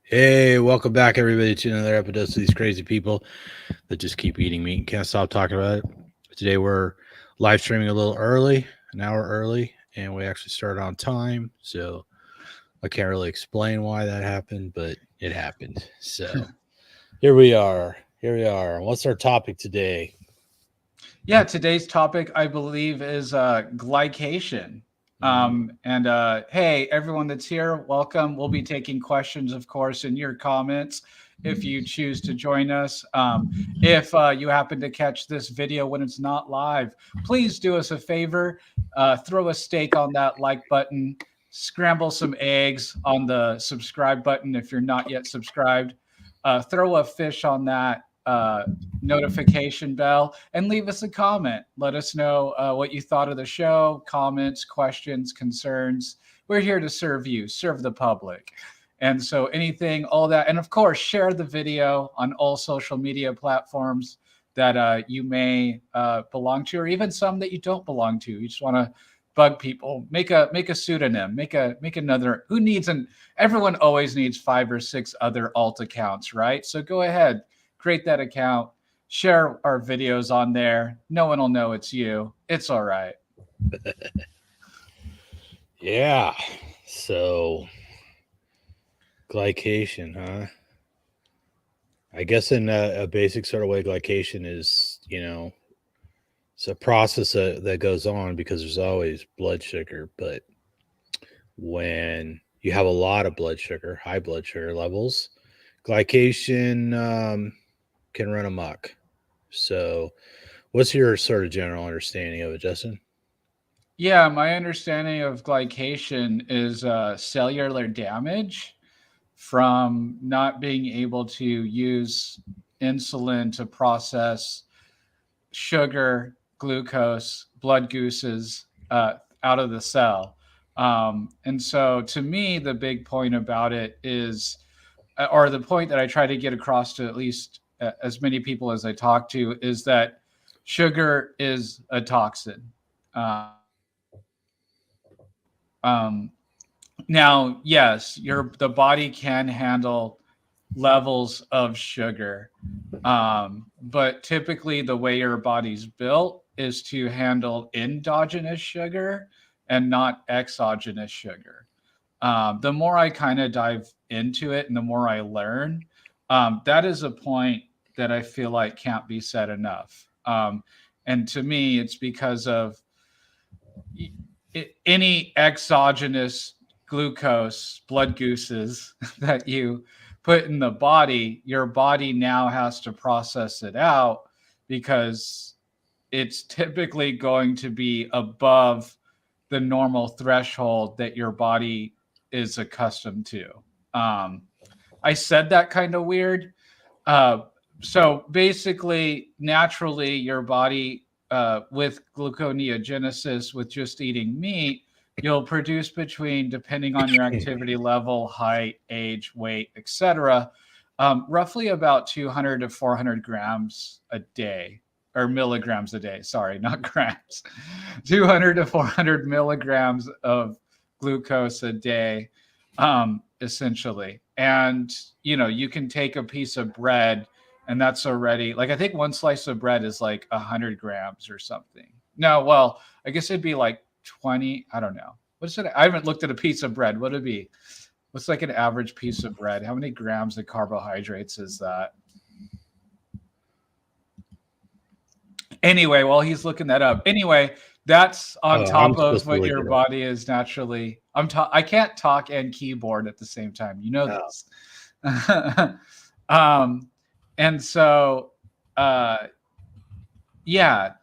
Hey, welcome back, everybody, to another episode of these crazy people that just keep eating meat and can't stop talking about it. Today, we're live streaming a little early, an hour early, and we actually started on time. So I can't really explain why that happened, but it happened. So here we are. Here we are. What's our topic today? Yeah, today's topic, I believe, is glycation. Mm, Hey, everyone that's here, welcome. We'll be taking questions, of course, in your comments if you choose to join us. If you happen to catch this video when it's not live, please do us a favor, throw a steak on that like button, scramble some eggs on the subscribe button if you're not yet subscribed, throw a fish on that notification bell and leave us a comment. Let us know what you thought of the show, comments, questions, concerns. We're here to serve you, serve the public. And so anything, all that. And of course, share the video on all social media platforms that you may belong to, or even some that you don't belong to. You just want to bug people. Make a pseudonym. Make another. Who needs an? Everyone always needs 5 or 6 other alt accounts, right? So go ahead, create that account, share our videos on there. No one will know it's you. It's all right. yeah. So, glycation, huh? I guess in a basic sort of way, glycation is, it's a process that goes on because there's always blood sugar, but when you have a lot of blood sugar, high blood sugar levels, glycation can run amok. So, what's your sort of general understanding of it, Justin? Yeah, my understanding of glycation is cellular damage from not being able to use insulin to process sugar, glucose, blood gooses out of the cell. And so, to me, the big point about it is, or the point that I try to get across to at least as many people as I talk to, is that sugar is a toxin. Um, Now, yes, the body can handle levels of sugar, but typically the way your body's built is to handle endogenous sugar and not exogenous sugar. The more I kind of dive into it and the more I learn, that is a point that I feel like can't be said enough. And to me, it's because of any exogenous glucose, blood gooses that you put in the body, your body now has to process it out because it's typically going to be above the normal threshold that your body is accustomed to. Um, I said that kind of weird. Uh, so basically, naturally, your body, with gluconeogenesis, with just eating meat, you'll produce between, depending on your activity level, height, age, weight, etc., roughly about 200 to 400 grams a day, or milligrams a day. Sorry, not grams. 200 to 400 milligrams of glucose a day, essentially. And you can take a piece of bread, and that's already, like, I think one slice of bread is like 100 grams or something. No, well, I guess it'd be like 20. I don't know. What's it? I haven't looked at a piece of bread. What would it be? What's like an average piece of bread? How many grams of carbohydrates is that? Anyway, while he's looking that up, anyway, that's on I'm top of supposed to what look your it up. body is naturally. I can't talk and keyboard at the same time. You know Oh, this. um, and so, uh, yeah,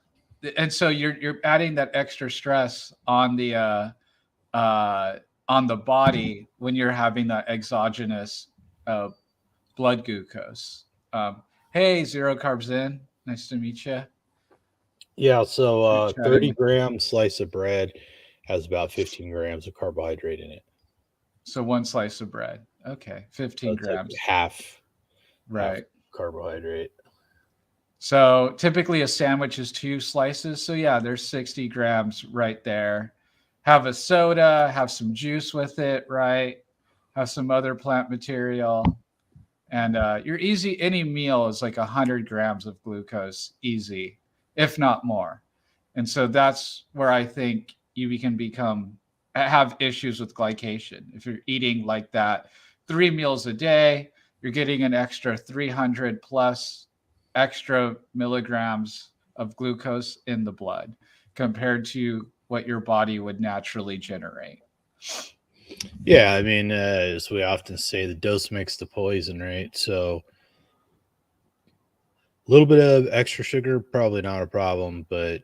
and so you're adding that extra stress uh, on the body when you're having that exogenous uh, blood glucose. Hey, zero carbs in. Nice to meet you. yeah. So, You're 30 chatting. gram slice of bread has about 15 grams of carbohydrate in it. So one slice of bread. Okay, So 15 it's like grams. half Right. carbohydrate. So typically a sandwich is 2 slices. So yeah, there's 60 grams right there. Have a soda, have some juice with it, right? have some other plant material, and your easy any meal is like 100 grams of glucose, easy, if not more. And so that's where I think you can become have issues with glycation. If you're eating like that 3 meals a day, you're getting an extra 300 plus extra milligrams of glucose in the blood compared to what your body would naturally generate. Yeah, I mean, as we often say, the dose makes the poison, right? So a little bit of extra sugar, probably not a problem, but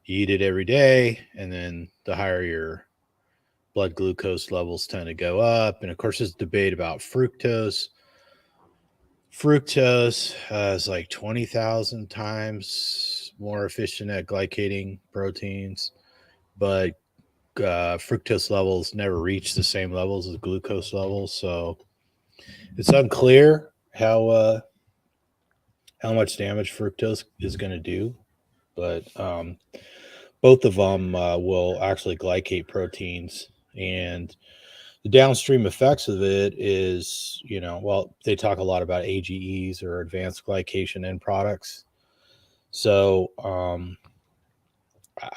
you eat it every day, and then the higher your blood glucose levels tend to go up. And of course, there's debate about fructose. Fructose is like 20,000 times more efficient at glycating proteins, but fructose levels never reach the same levels as glucose levels. So it's unclear how much damage fructose is going to do, but both of them will actually glycate proteins. And the downstream effects of it is, well, they talk a lot about AGEs or advanced glycation end products. So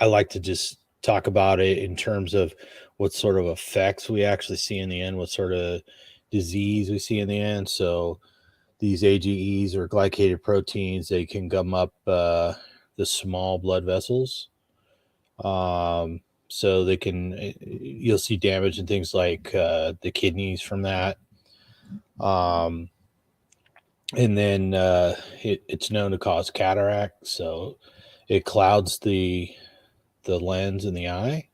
I like to just talk about it in terms of what sort of effects we actually see in the end, what sort of disease we see in the end. So these AGEs or glycated proteins, they can gum up the small blood vessels. So they can, you'll see damage in things like the kidneys from that. Um, and then it's known to cause cataract. So it clouds the lens in the eye.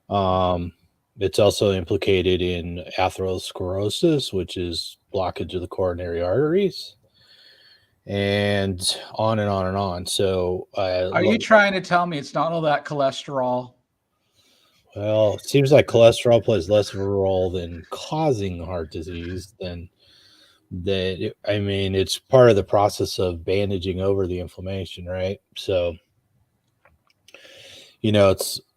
Um, it's also implicated in atherosclerosis, which is blockage of the coronary arteries, and on and on and on. So, Are you trying to tell me it's not all that cholesterol? well, it seems like cholesterol plays less of a role than causing heart disease than that. I mean, it's part of the process of bandaging over the inflammation, right? So,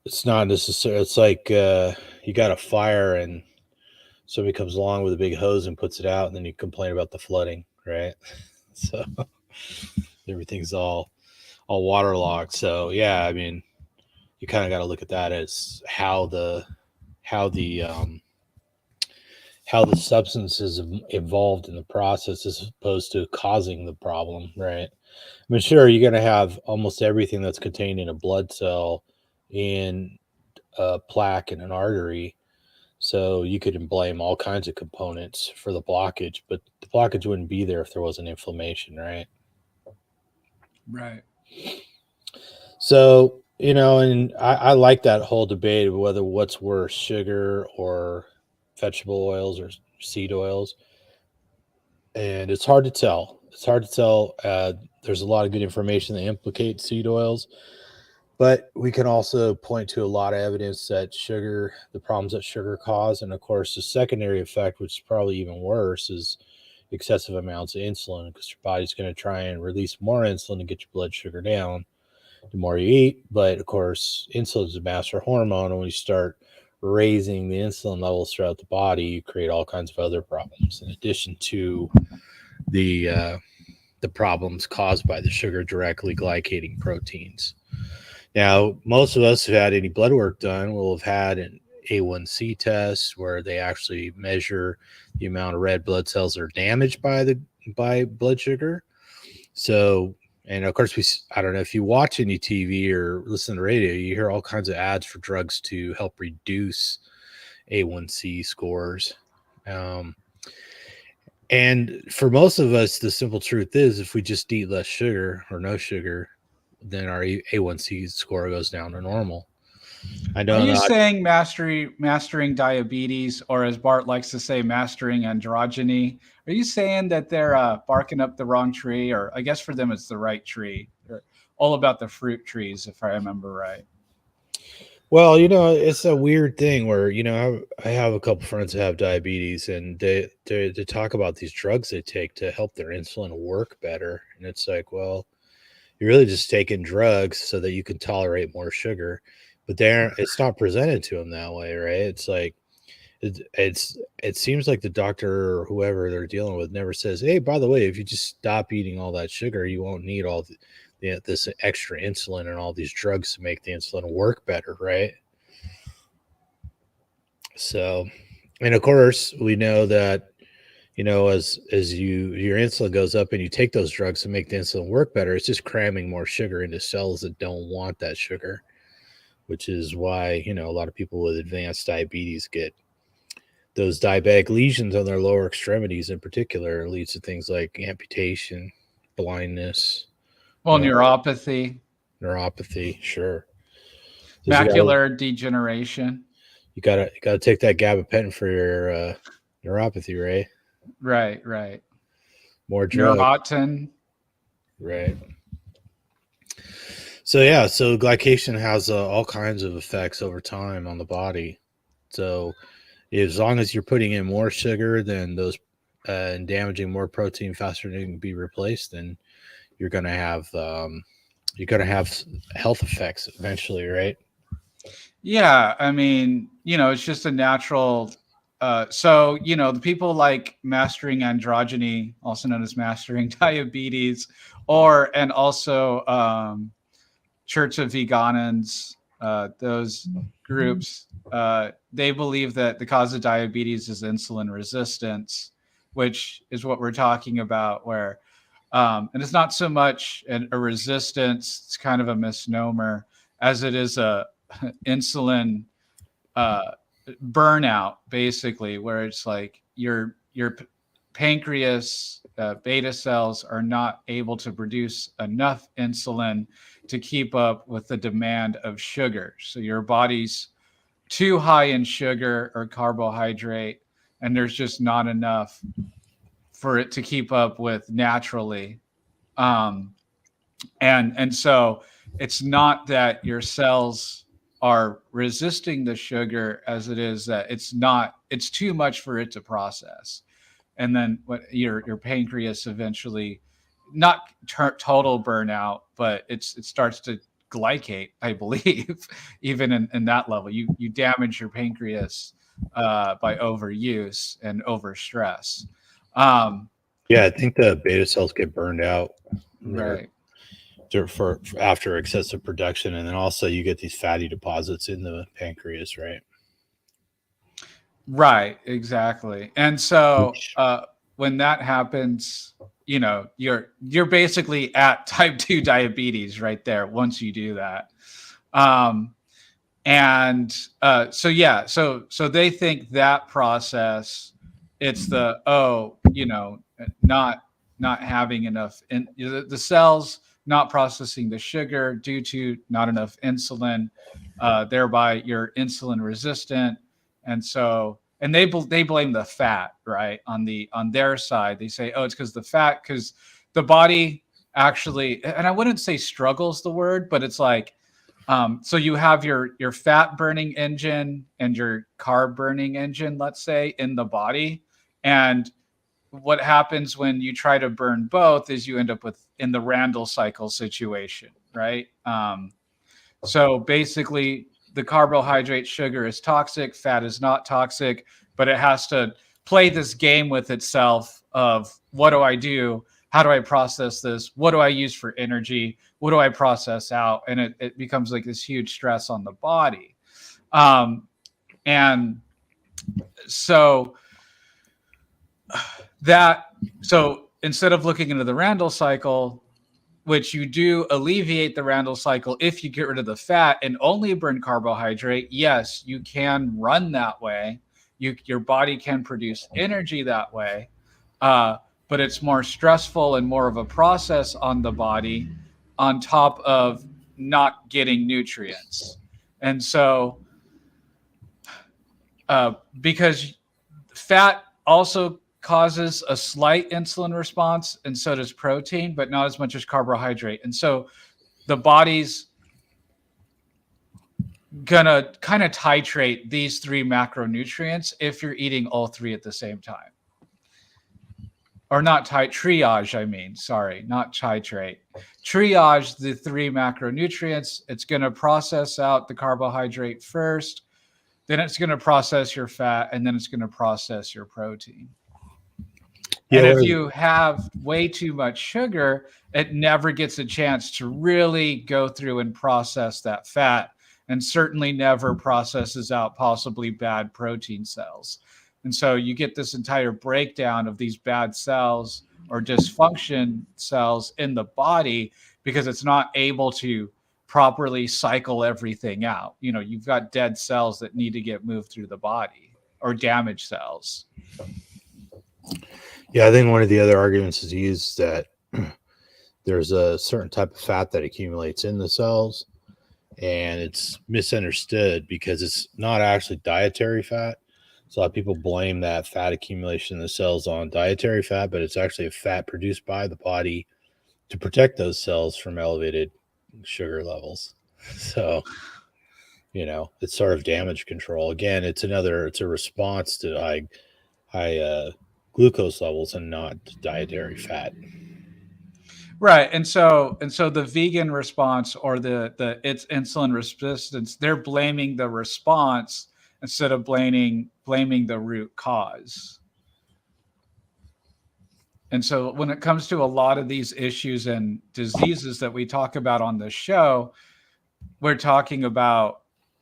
it's not necessarily. It's like you got a fire and somebody comes along with a big hose and puts it out, and then you complain about the flooding, right? So everything's all waterlogged. So yeah, I mean, you kind of got to look at that as how the how the substance is involved in the process as opposed to causing the problem, right? I mean, sure, you're going to have almost everything that's contained in a blood cell in a plaque in an artery. So you could blame all kinds of components for the blockage, but the blockage wouldn't be there if there wasn't inflammation, right? Right. So, and I like that whole debate of whether what's worse, sugar or vegetable oils or seed oils. And it's hard to tell. It's hard to tell. There's a lot of good information that implicates seed oils, but we can also point to a lot of evidence that the problems that sugar cause. And of course, the secondary effect, which is probably even worse, is excessive amounts of insulin because your body's going to try and release more insulin to get your blood sugar down the more you eat. But of course, insulin is a master hormone. And when you start raising the insulin levels throughout the body, you create all kinds of other problems in addition to the uh, the problems caused by the sugar directly glycating proteins. Now, most of us who had any blood work done will have had an A1C test where they actually measure the amount of red blood cells that are damaged by blood sugar. So, and of course, I don't know if you watch any TV or listen to radio, you hear all kinds of ads for drugs to help reduce A1C scores. Um, and for most of us, the simple truth is if we just eat less sugar or no sugar, then our A1C score goes down to normal. I Are know you not. saying mastering diabetes, or as Bart likes to say, mastering androgyny? Are you saying that they're barking up the wrong tree, or I guess for them it's the right tree? They're all about the fruit trees, if I remember right. Well, it's a weird thing where I have a couple friends that have diabetes, and they talk about these drugs they take to help their insulin work better, and it's like, well, you're really just taking drugs so that you can tolerate more sugar, but it's not presented to them that way, right? It's like it seems like the doctor or whoever they're dealing with never says, "Hey, by the way, if you just stop eating all that sugar, you won't need all this extra insulin and all these drugs to make the insulin work better, right?" So, and of course, we know that as your insulin goes up and you take those drugs to make the insulin work better, it's just cramming more sugar into cells that don't want that sugar, which is why a lot of people with advanced diabetes get those diabetic lesions on their lower extremities in particular, leads to things like amputation, blindness, Well, uh, neuropathy, neuropathy. Sure, because macular degeneration. you gotta take that gabapentin for your neuropathy, right? Right, right. More drug, Neurotin. right? So yeah, so glycation has all kinds of effects over time on the body. So as long as you're putting in more sugar than those and damaging more protein faster than it can be replaced, then you're gonna have um, you're gonna have health effects eventually, right? Yeah, I mean, it's just a natural. So, the people like mastering androgyny, also known as mastering diabetes, and also Church of Veganins, those groups, they believe that the cause of diabetes is insulin resistance, which is what we're talking about, where, and it's not so much a resistance, it's kind of a misnomer, as it is a insulin uh, burnout, basically, where it's like your pancreas beta cells are not able to produce enough insulin to keep up with the demand of sugar. So your body's too high in sugar or carbohydrate, and there's just not enough for it to keep up with naturally. Um, and so it's not that your cells are resisting the sugar as it is that it's too much for it to process, and then what your pancreas eventually, not total burnout, but it starts to glycate, I believe. Even in that level, you damage your pancreas by overuse and overstress. um Yeah, I think the beta cells get burned out there right. for after excessive production, and then also you get these fatty deposits in the pancreas, right? Right, exactly. And so Which, when that happens, you're basically at type 2 diabetes right there once you do that. Um, and so yeah, so they think that process, it's the not having enough the cells not processing the sugar due to not enough insulin, thereby you're insulin resistant. And so, and they blame the fat, right, on their side. They say, oh, it's because the fat, because the body actually, and I wouldn't say struggles the word, but it's like, so you have your fat burning engine and your carb burning engine, let's say, in the body. And what happens when you try to burn both is you end up with in the Randall cycle situation, right? So basically, the carbohydrate sugar is toxic, fat is not toxic, but it has to play this game with itself of, what do I do? How do I process this? What do I use for energy? What do I process out? And it becomes like this huge stress on the body. Um, and so that, so instead of looking into the Randall cycle, which you do alleviate the Randall cycle if you get rid of the fat and only burn carbohydrate. Yes, you can run that way. Your body can produce energy that way, but it's more stressful and more of a process on the body, on top of not getting nutrients. And so, because fat also causes a slight insulin response, and so does protein, but not as much as carbohydrate. And so the body's gonna kind of titrate these three macronutrients if you're eating all three at the same time. Or not triage, I mean, sorry, not titrate. Triage the three macronutrients. It's going to process out the carbohydrate first, then it's going to process your fat, and then it's going to process your protein. Yeah, And if you have way too much sugar, it never gets a chance to really go through and process that fat, and certainly never processes out possibly bad protein cells. And so you get this entire breakdown of these bad cells or dysfunction cells in the body because it's not able to properly cycle everything out. You know, you've got dead cells that need to get moved through the body, or damaged cells. Yeah, I think one of the other arguments is used that there's a certain type of fat that accumulates in the cells, and it's misunderstood because it's not actually dietary fat. So a lot of people blame that fat accumulation in the cells on dietary fat, but it's actually a fat produced by the body to protect those cells from elevated sugar levels. So, you know, it's sort of damage control. Again, it's a response to high glucose levels and not dietary fat. Right. And so the vegan response, or it's insulin resistance, they're blaming the response instead of blaming the root cause. And so when it comes to a lot of these issues and diseases that we talk about on the show, we're talking about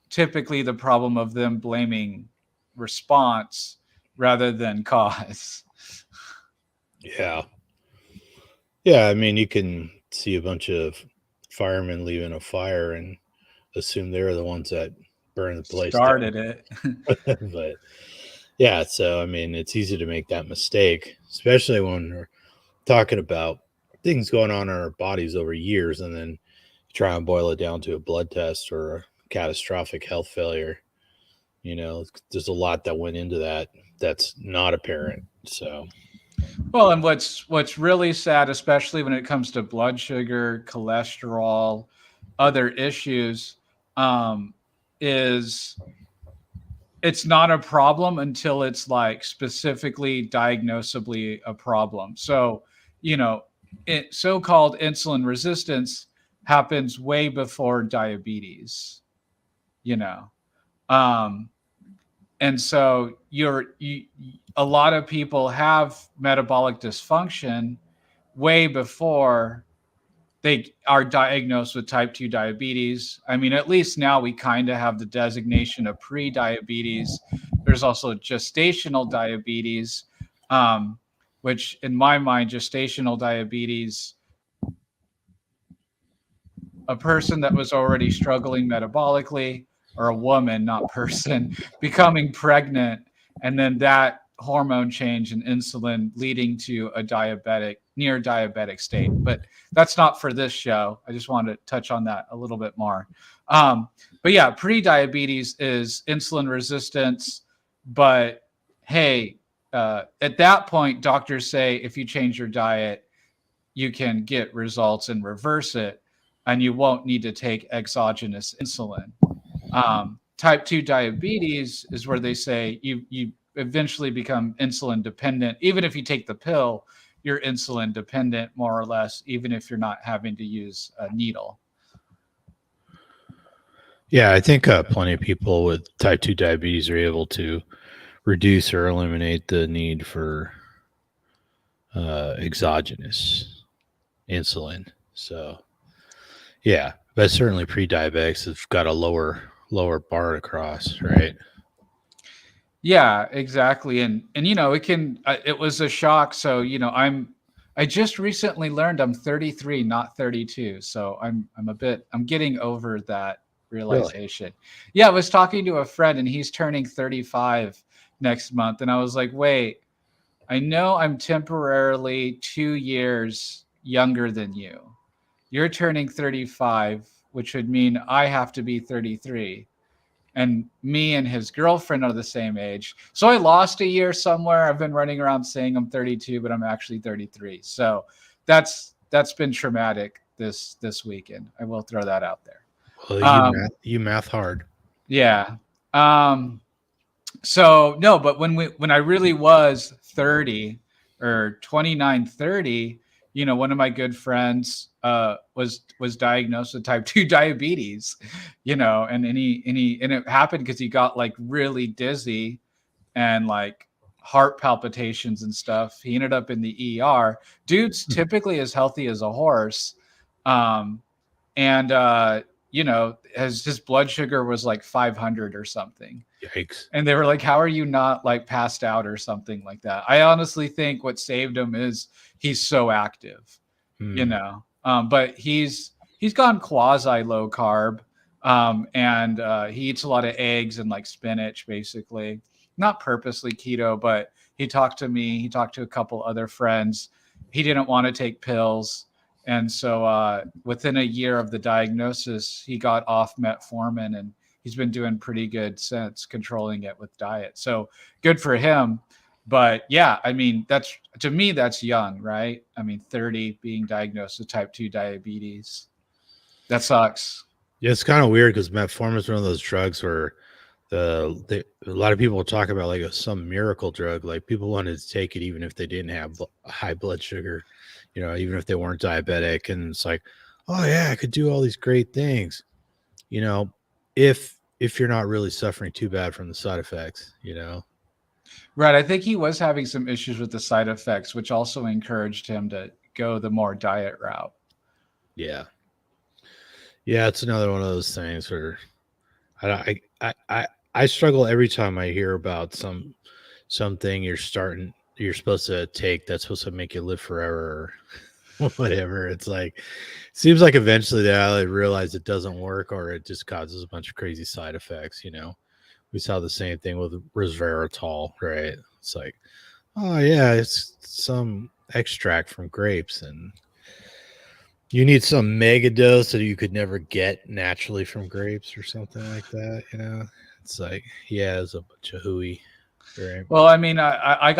typically the problem of them blaming response rather than cause. Yeah. Yeah, I mean, you can see a bunch of firemen leaving a fire and assume they're the ones that burn the place Started it. down. But yeah, so I mean, it's easy to make that mistake, especially when we're talking about things going on in our bodies over years, and then try and boil it down to a blood test or a catastrophic health failure. You know, there's a lot that went into that that's not apparent. So Well, and what's really sad, especially when it comes to blood sugar, cholesterol, other issues, is it's not a problem until it's like specifically diagnosably a problem. So, you know, so-called insulin resistance happens way before diabetes, you know. Um, and so a lot of people have metabolic dysfunction way before they are diagnosed with type 2 diabetes. I mean, at least now we kind of have the designation of pre-diabetes. There's also gestational diabetes, which in my mind, gestational diabetes, a person that was already struggling metabolically, or a woman, not person, becoming pregnant, and then that hormone change in insulin leading to a near diabetic state. But that's not for this show. I just wanted to touch on that a little bit more. But yeah, pre-diabetes is insulin resistance. But hey, at that point, doctors say if you change your diet, you can get results and reverse it, and you won't need to take exogenous insulin. Type 2 diabetes is where they say you eventually become insulin dependent. Even if you take the pill, you're insulin dependent, more or less, even if you're not having to use a needle. yeah, I think plenty of people with type 2 diabetes are able to reduce or eliminate the need for exogenous insulin. So, yeah, but certainly pre-diabetics have got a lower bar to cross, right? Yeah, exactly. And you know, it was a shock. So, you know, I just recently learned I'm 33, not 32. So I'm getting over that Really? realization. Yeah, I was talking to a friend and he's turning 35 next month. And I was like, wait, I know I'm temporarily 2 years younger than you. You're turning 35, which would mean I have to be 33. And me and his girlfriend are the same age. So I lost a year somewhere. I've been running around saying I'm 32, but I'm actually 33. So that's been traumatic this weekend. I will throw that out there. Well, you math hard. Yeah. So no, but when I really was 30 or 29, 30, one of my good friends was diagnosed with type 2 diabetes, and it happened because he got like really dizzy and like heart palpitations and stuff. He ended up in the ER. Dude's typically as healthy as a horse. And his blood sugar was like 500 or something. Yikes. And they were like, how are you not like passed out or something like that? I honestly think what saved him is he's so active, but he's gone quasi low carb. And he eats a lot of eggs and like spinach, basically. Not purposely keto, but he talked to me. He talked to a couple other friends. He didn't want to take pills. And so within a year of the diagnosis, he got off metformin, and he's been doing pretty good since, controlling it with diet. So good for him. But yeah, I mean, to me, that's young, right? I mean, 30 being diagnosed with type 2 diabetes. That sucks. Yeah, it's kind of weird because metformin is one of those drugs where a lot of people talk about like some miracle drug. Like people wanted to take it even if they didn't have high blood sugar, even if they weren't diabetic. And it's like, oh yeah, I could do all these great things, if you're not really suffering too bad from the side effects. Right. I think he was having some issues with the side effects, which also encouraged him to go the more diet route. Yeah. Yeah, it's another one of those things where I struggle every time I hear about something you're supposed to take that's supposed to make you live forever or whatever. It's like, seems like eventually they realize it doesn't work, or it just causes a bunch of crazy side effects. We saw the same thing with resveratrol, right? It's like, oh yeah, it's some extract from grapes, and you need some mega dose that you could never get naturally from grapes or something like that. It's like, yeah, it's a bunch of hooey. Right. Well, I mean, I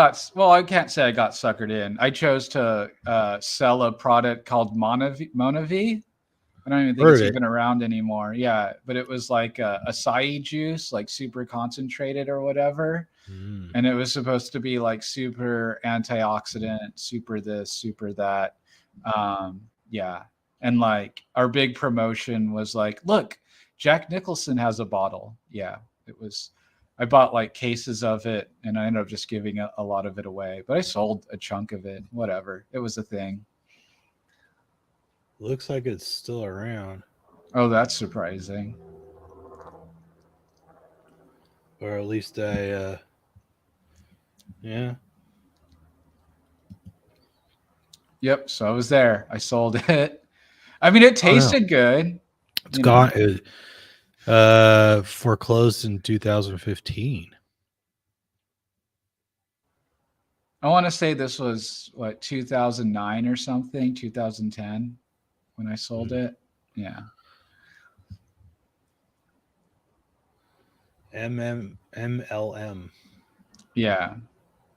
can't say I got suckered in. I chose to sell a product called Monavi. I don't even think it's even around anymore. Yeah, but it was like a acai juice, like super concentrated or whatever. And it was supposed to be like super antioxidant, super this, super that. Yeah. And like our big promotion was like, look, Jack Nicholson has a bottle. Yeah, I bought like cases of it, and I ended up just giving a lot of it away, but I sold a chunk of it. Whatever. It was a thing. Looks like it's still around. Oh, that's surprising. Or at least yeah. Yep. So I was there. I sold it. I mean, it tasted good. It's gone. Foreclosed in 2015. I want to say this was 2009 or something, 2010 when I sold it. Yeah. MLM. Yeah.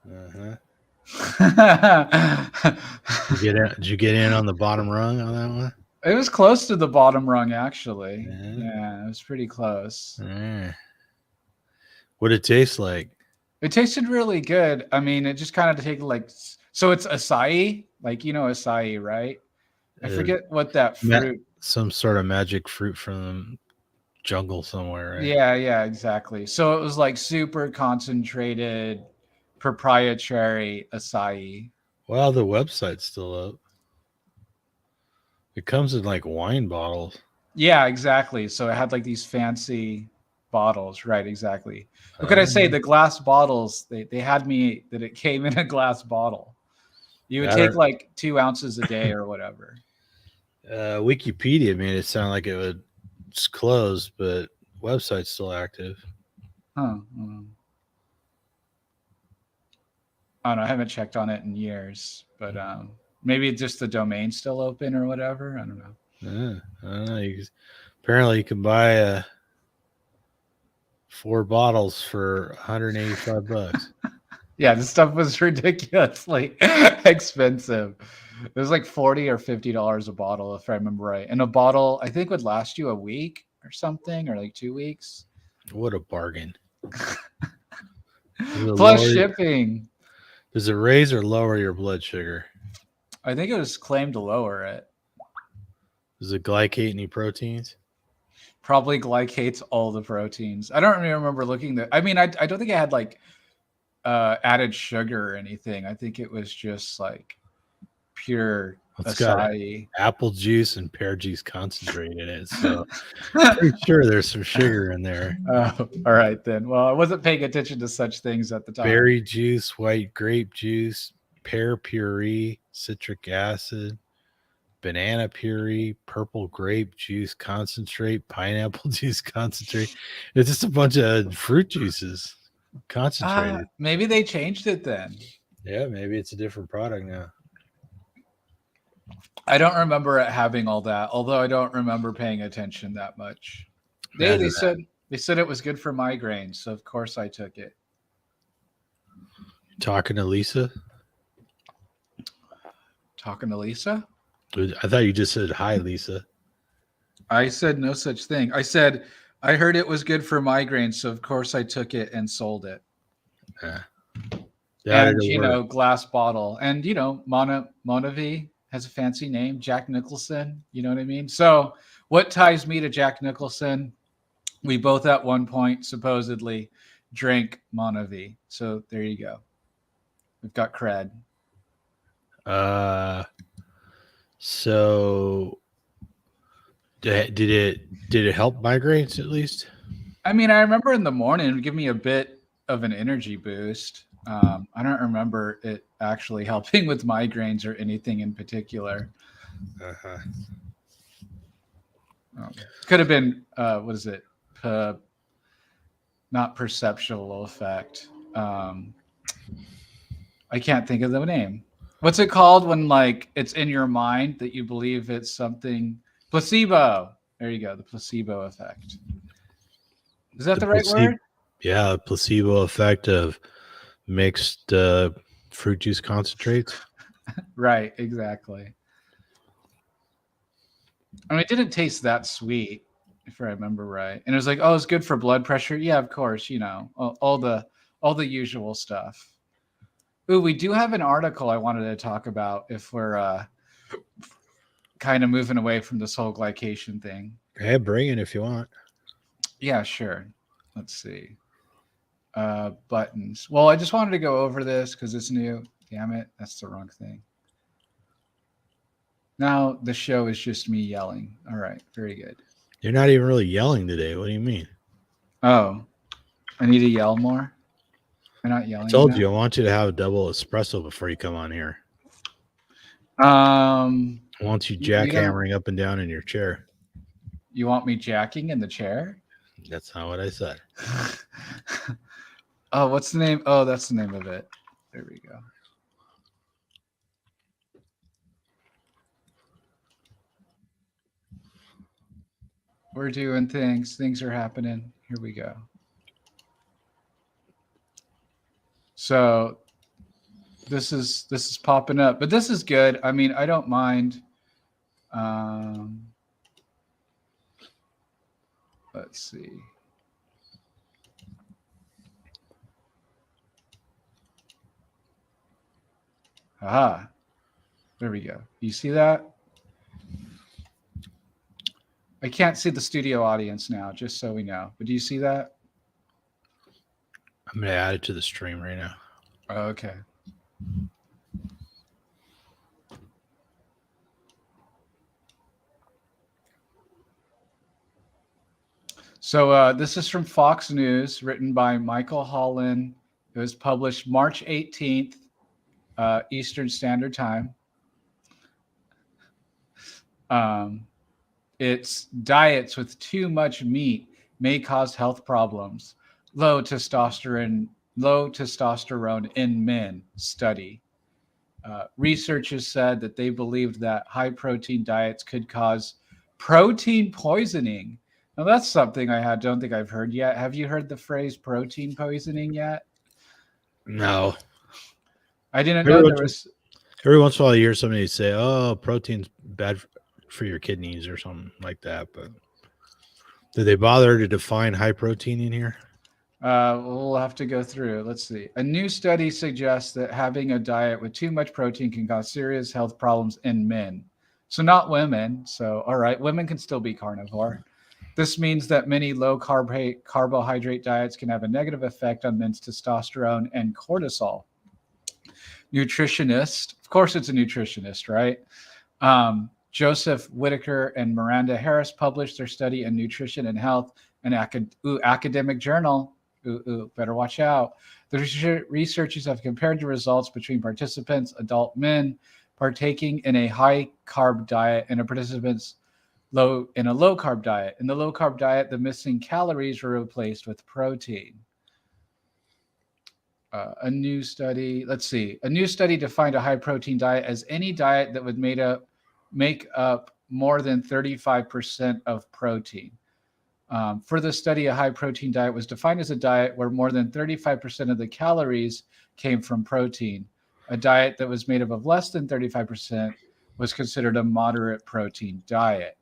Uh-huh. Did you get in on the bottom rung on that one? It was close to the bottom rung, actually. Yeah, it was pretty close. What did it taste like? It tasted really good. I mean, it just kind of tasted like, so it's acai, like, acai, right? I forget what that fruit. Some sort of magic fruit from the jungle somewhere, right? Yeah, exactly. So it was like super concentrated, proprietary acai. Well, the website's still up. It comes in like wine bottles. Yeah, exactly. So it had like these fancy bottles, right? Exactly. What could I say? The glass bottles, they had me that it came in a glass bottle. You would take like 2 ounces a day or whatever. Wikipedia made it sound like it's closed, but website's still active. Huh. I don't know. I haven't checked on it in years, but maybe just the domain's still open or whatever. I don't know. I don't know. Apparently, you can buy 4 bottles for $185. Yeah, this stuff was ridiculously expensive. It was like $40 or $50 a bottle, if I remember right. And a bottle, I think, would last you a week or something, or like 2 weeks. What a bargain! Plus shipping. Does it raise or lower your blood sugar? I think it was claimed to lower it. Does it glycate any proteins? Probably glycates all the proteins. I don't really remember looking that. I mean, I don't think it had like added sugar or anything. I think it was just like pure It's got acai. apple juice and pear juice concentrate in it. So pretty sure there's some sugar in there. Oh, all right then. Well, I wasn't paying attention to such things at the time. Berry juice, white grape juice, pear puree, citric acid, banana puree, purple grape juice concentrate, pineapple juice concentrate. It's just a bunch of fruit juices concentrated. Maybe they changed it then. Yeah, maybe it's a different product now. I don't remember it having all that, although I don't remember paying attention that much. They said it was good for migraines, so of course I took it. Talking to Lisa? Talking to Lisa? I thought you just said hi, Lisa. I said no such thing. I said I heard it was good for migraines, so of course I took it and sold it. And glass bottle, and Monavi has a fancy name, Jack Nicholson. You know what I mean? So what ties me to Jack Nicholson? We both at one point supposedly drank Monavi. So there you go. We've got cred. So did it help migraines at least? I mean, I remember in the morning it would give me a bit of an energy boost. I don't remember it actually helping with migraines or anything in particular. Could have been what is it? Not perceptual effect. I can't think of the name. What's it called when like it's in your mind that you believe it's something? Placebo. There you go. The placebo effect. Is that the right word? Yeah, placebo effect of mixed fruit juice concentrates. Right, exactly. I mean, it didn't taste that sweet, if I remember right. And it was like, oh, it's good for blood pressure. Yeah, of course, all the usual stuff. Ooh, we do have an article I wanted to talk about if we're kind of moving away from this whole glycation thing. Hey, bring it if you want. Yeah, sure. Let's see. Buttons. Well, I just wanted to go over this because it's new. Damn it, that's the wrong thing. Now the show is just me yelling. All right, very good. You're not even really yelling today. What do you mean? Oh, I need to yell more? I'm not yelling. I told you I want you to have a double espresso before you come on here. I want you jackhammering up and down in your chair. You want me jacking in the chair? That's not what I said. Oh, what's the name? Oh, that's the name of it. There we go. We're doing things. Things are happening. Here we go. So this is popping up, but this is good. I mean, I don't mind. Let's see. Aha. There we go. You see that? I can't see the studio audience now, just so we know. But do you see that? I'm going to add it to the stream right now. Okay. So this is from Fox News, written by Michael Holland. It was published March 18th, Eastern Standard Time. It's diets with too much meat may cause health problems. Low testosterone in men study. Researchers said that they believed that high protein diets could cause protein poisoning. Now that's something don't think I've heard yet. Have you heard the phrase protein poisoning yet? No. I didn't know there was. Every once in a while, you hear somebody say, "Oh, protein's bad for your kidneys" or something like that. But did they bother to define high protein in here? We'll have to go through. Let's see. A new study suggests that having a diet with too much protein can cause serious health problems in men. So, not women. So, all right, women can still be carnivore. This means that many low carbohydrate diets can have a negative effect on men's testosterone and cortisol. Nutritionist, of course, it's a nutritionist, right? Joseph Whitaker and Miranda Harris published their study in Nutrition and Health, an academic journal. Better watch out. The researchers have compared the results between participants, adult men, partaking in a high carb diet and a participants low in a low carb diet. In the low carb diet, the missing calories were replaced with protein. A new study. Let's see. A new study defined a high protein diet as any diet that would make up more than 35% of protein. For the study, a high protein diet was defined as a diet where more than 35% of the calories came from protein. A diet that was made up of less than 35% was considered a moderate protein diet.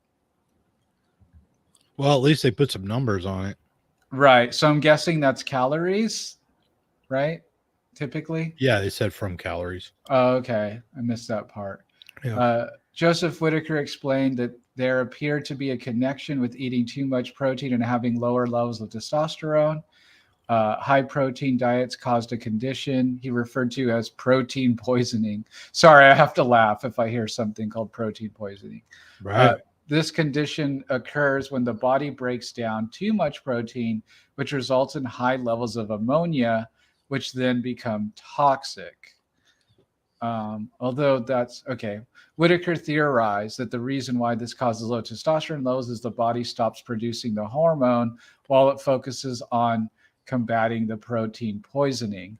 Well, at least they put some numbers on it. Right. So I'm guessing that's calories, right? Typically. Yeah, they said from calories. Oh, okay. I missed that part. Yeah. Joseph Whitaker explained that there appeared to be a connection with eating too much protein and having lower levels of testosterone. High protein diets caused a condition he referred to as protein poisoning. Sorry, I have to laugh if I hear something called protein poisoning. Right. This condition occurs when the body breaks down too much protein, which results in high levels of ammonia, which then become toxic. Although that's okay. Whitaker theorized that the reason why this causes low testosterone levels is the body stops producing the hormone while it focuses on combating the protein poisoning.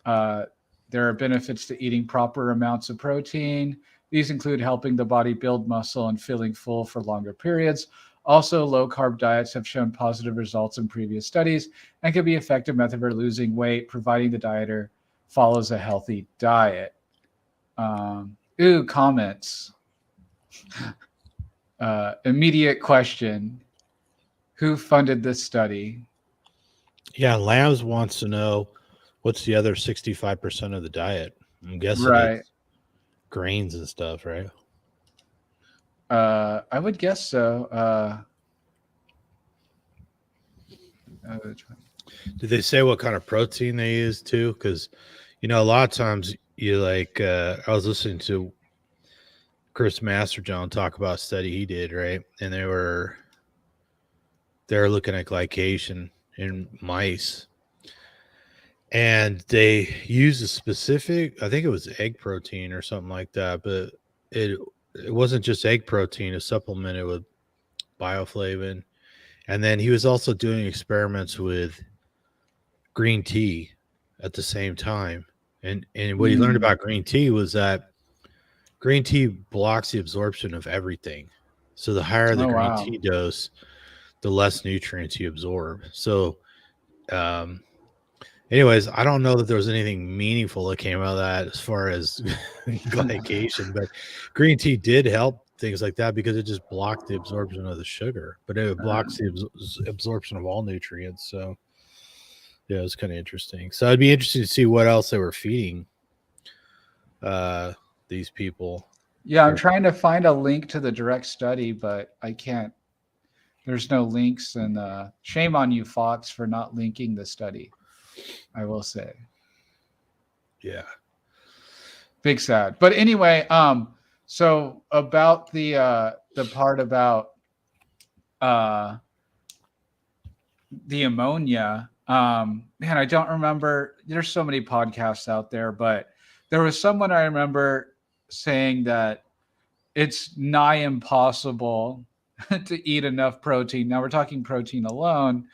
There are benefits to eating proper amounts of protein. These include helping the body build muscle and feeling full for longer periods. Also, low carb diets have shown positive results in previous studies and can be an effective method for losing weight, providing the dieter follows a healthy diet. Comments. Immediate question. Who funded this study? Yeah, Lambs wants to know what's the other 65% of the diet. I'm guessing Right. it's grains and stuff, right? I would guess so. Did they say what kind of protein they use too? Because a lot of times you like. I was listening to Chris Masterjohn talk about a study he did, right? And they were looking at glycation in mice, and they used a specific. I think it was egg protein or something like that, but it wasn't just egg protein. It supplemented with bioflavin, and then he was also doing experiments with green tea at the same time. And what he learned about green tea was that green tea blocks the absorption of everything. So the higher the green tea dose, the less nutrients you absorb. So, anyways, I don't know that there was anything meaningful that came out of that as far as glycation, but green tea did help things like that because it just blocked the absorption of the sugar, but it blocks the absorption of all nutrients. So, yeah, it was kind of interesting. So I'd be interested to see what else they were feeding these people. Yeah, I'm trying to find a link to the direct study, but I can't. There's no links, and shame on you, Fox, for not linking the study. I will say. Yeah. Big sad. But anyway, so about the part about the ammonia, man, I don't remember. There's so many podcasts out there, but there was someone I remember saying that it's nigh impossible to eat enough protein. Now we're talking protein alone,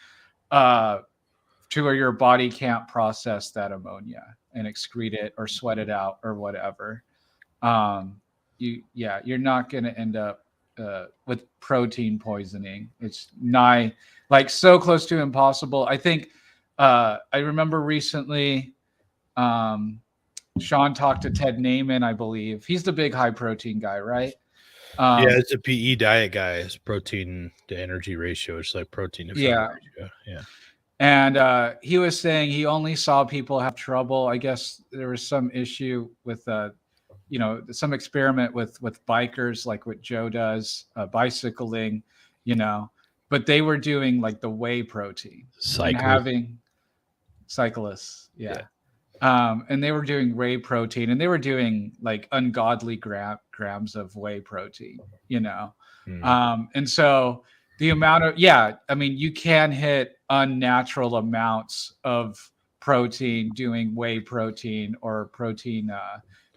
to where your body can't process that ammonia and excrete it or sweat it out or whatever. You're not going to end up with protein poisoning. It's nigh, like, so close to impossible. I think I remember recently Sean talked to Ted Naiman, I believe. He's the big high protein guy, right? Yeah, it's a PE diet guy. It's protein to energy ratio. It's like protein to fat ratio. Yeah. And he was saying he only saw people have trouble. I guess there was some issue with some experiment with bikers, like what Joe does, bicycling, you know, but they were doing like the whey protein and Cyclists. having cyclists, Yeah. yeah. And they were doing whey protein, and they were doing like ungodly grams of whey protein, you know. Mm. And so the amount of, yeah, I mean, you can hit unnatural amounts of protein doing whey protein or protein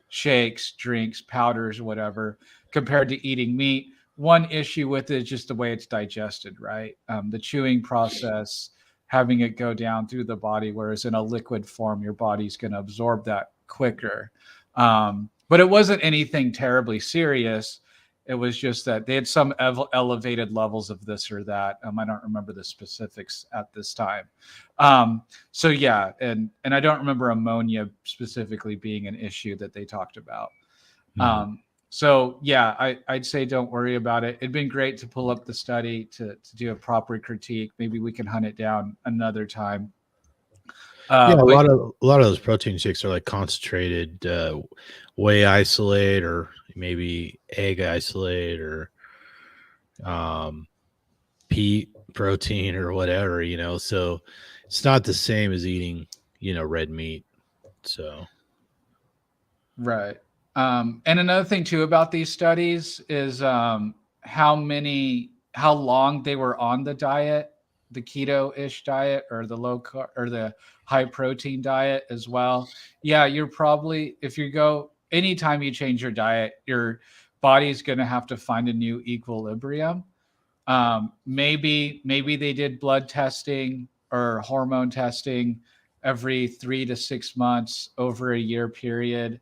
shakes, drinks, powders, whatever, compared to eating meat. One issue with it is just the way it's digested, right? The chewing process, having it go down through the body, whereas in a liquid form, your body's going to absorb that quicker. But it wasn't anything terribly serious. It was just that they had some elevated levels of this or that. I don't remember the specifics at this time. So yeah, and I don't remember ammonia specifically being an issue that they talked about. Mm. So yeah, I'd say don't worry about it. It'd been great to pull up the study to do a proper critique. Maybe we can hunt it down another time. Yeah, a But lot of those protein shakes are like concentrated whey isolate or maybe egg isolate or um, pea protein or whatever, you know. So it's not the same as eating, you know, red meat. So right. And another thing too about these studies is how long they were on the diet, the keto-ish diet or the low carb or the high protein diet as well. Yeah, you're probably, if you go anytime you change your diet, your body's going to have to find a new equilibrium. Maybe they did blood testing or hormone testing every 3 to 6 months over a year period.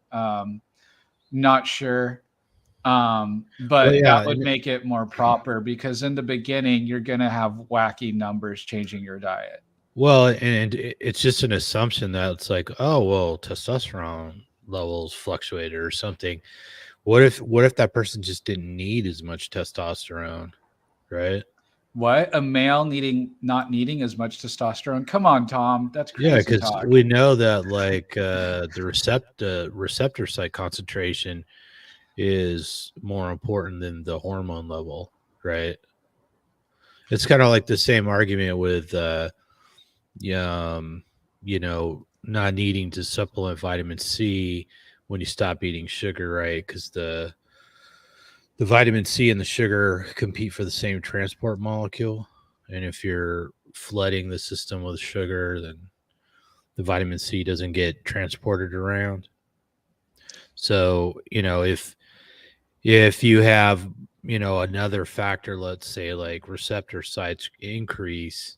Not sure. well, But that yeah, would make it more proper because in the beginning, you're going to have wacky numbers changing your diet. well, and it's just an assumption that it's like, oh, well, testosterone levels fluctuated or something. What if that person just didn't need as much testosterone, right? What? A male not needing as much testosterone? Come on, Tom. That's Yeah, crazy because talk. we know that like the receptor site concentration is more important than the hormone level, right? It's kind of like the same argument with yeah, you know, not needing to supplement vitamin C when you stop eating sugar, right? Because the vitamin C and the sugar compete for the same transport molecule, and if you're flooding the system with sugar, then the vitamin C doesn't get transported around. So, you know, if you have, you know, another factor, let's say like receptor sites increase,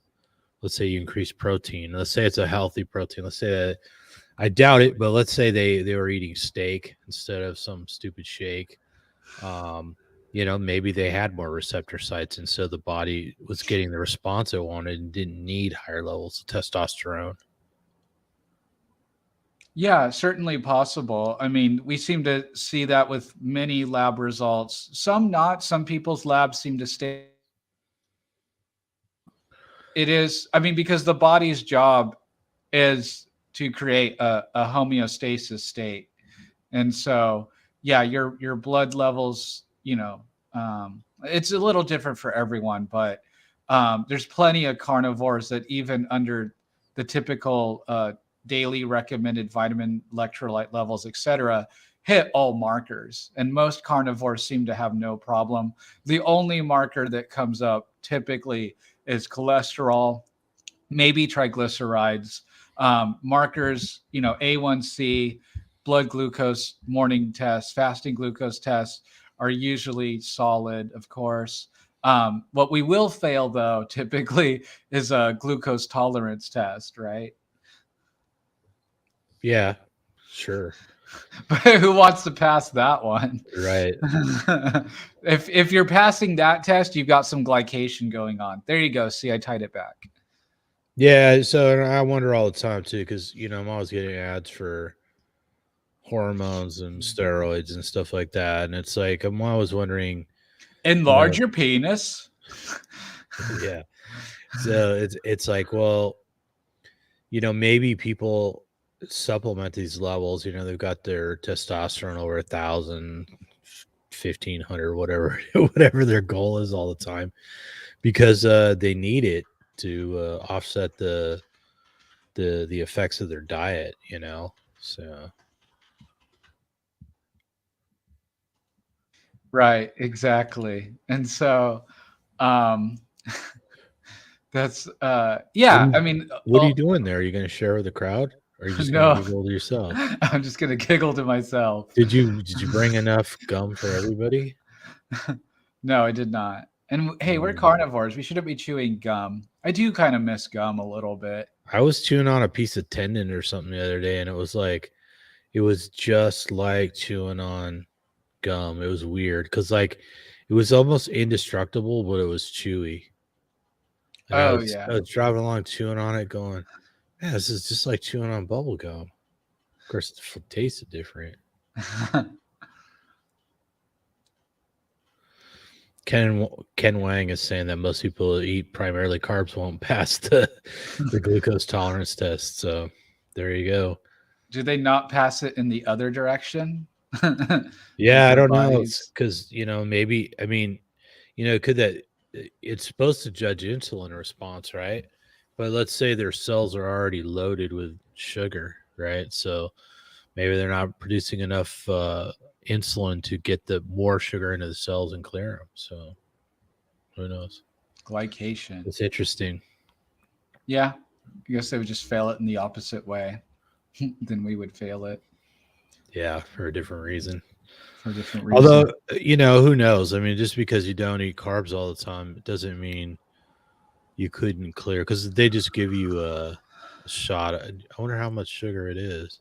let's say you increase protein. Let's say it's a healthy protein. Let's say that, I doubt it, but let's say they were eating steak instead of some stupid shake. Um, you know, maybe they had more receptor sites, and so the body was getting the response it wanted and didn't need higher levels of testosterone. Yeah, certainly possible. I mean, we seem to see that with many lab results. Some not. Some people's labs seem to stay. It is, I mean, because the body's job is to create a homeostasis state. And so, yeah, your blood levels, it's a little different for everyone, but there's plenty of carnivores that even under the typical daily recommended vitamin, electrolyte levels, etc., hit all markers. And most carnivores seem to have no problem. The only marker that comes up typically is cholesterol, maybe triglycerides, markers, A1C, blood glucose morning tests, fasting glucose tests are usually solid, of course. What we will fail, though, typically is a glucose tolerance test, right? Yeah, sure. But who wants to pass that one? Right. If you're passing that test, you've got some glycation going on. There you go. See, I tied it back. Yeah, so I wonder all the time too, because you know I'm always getting ads for hormones and steroids and stuff like that, and it's like I'm always wondering, you know, Enlarge your penis. yeah. So it's like, well, maybe people supplement these levels. They've got their testosterone over 1,000, 1,500, whatever, whatever their goal is all the time, because they need it to offset the effects of their diet. So Right, exactly. And so um that's what are yeah, I you, mean what are you doing there? Are you going to share with the crowd, or are you just going to no. giggle to yourself? I'm just gonna giggle to myself. Did you bring enough gum for everybody? No, I did not. And hey, we're Mm. carnivores. We shouldn't be chewing gum. I do kind of miss gum a little bit. I was chewing on a piece of tendon or something the other day, and it was just like chewing on gum. It was weird because it was almost indestructible, but it was chewy. And I Oh was yeah. I was driving along chewing on it, going, "Yeah, this is just like chewing on bubble gum." Of course, it tasted different. Ken Wang is saying that most people who eat primarily carbs won't pass the glucose tolerance test. So there you go. Do they not pass it in the other direction? Like Yeah, I their don't know. bodies. Because maybe, I mean, could that it's supposed to judge insulin response, right? But let's say their cells are already loaded with sugar, right? So maybe they're not producing enough insulin to get the more sugar into the cells and clear them. So who knows? Glycation. It's interesting. Yeah. I guess they would just fail it in the opposite way than we would fail it Yeah, for a different reason. for different Although, reasons. who knows? I mean, just because you don't eat carbs all the time, it doesn't mean you couldn't clear, because they just give you a shot. I wonder how much sugar it is,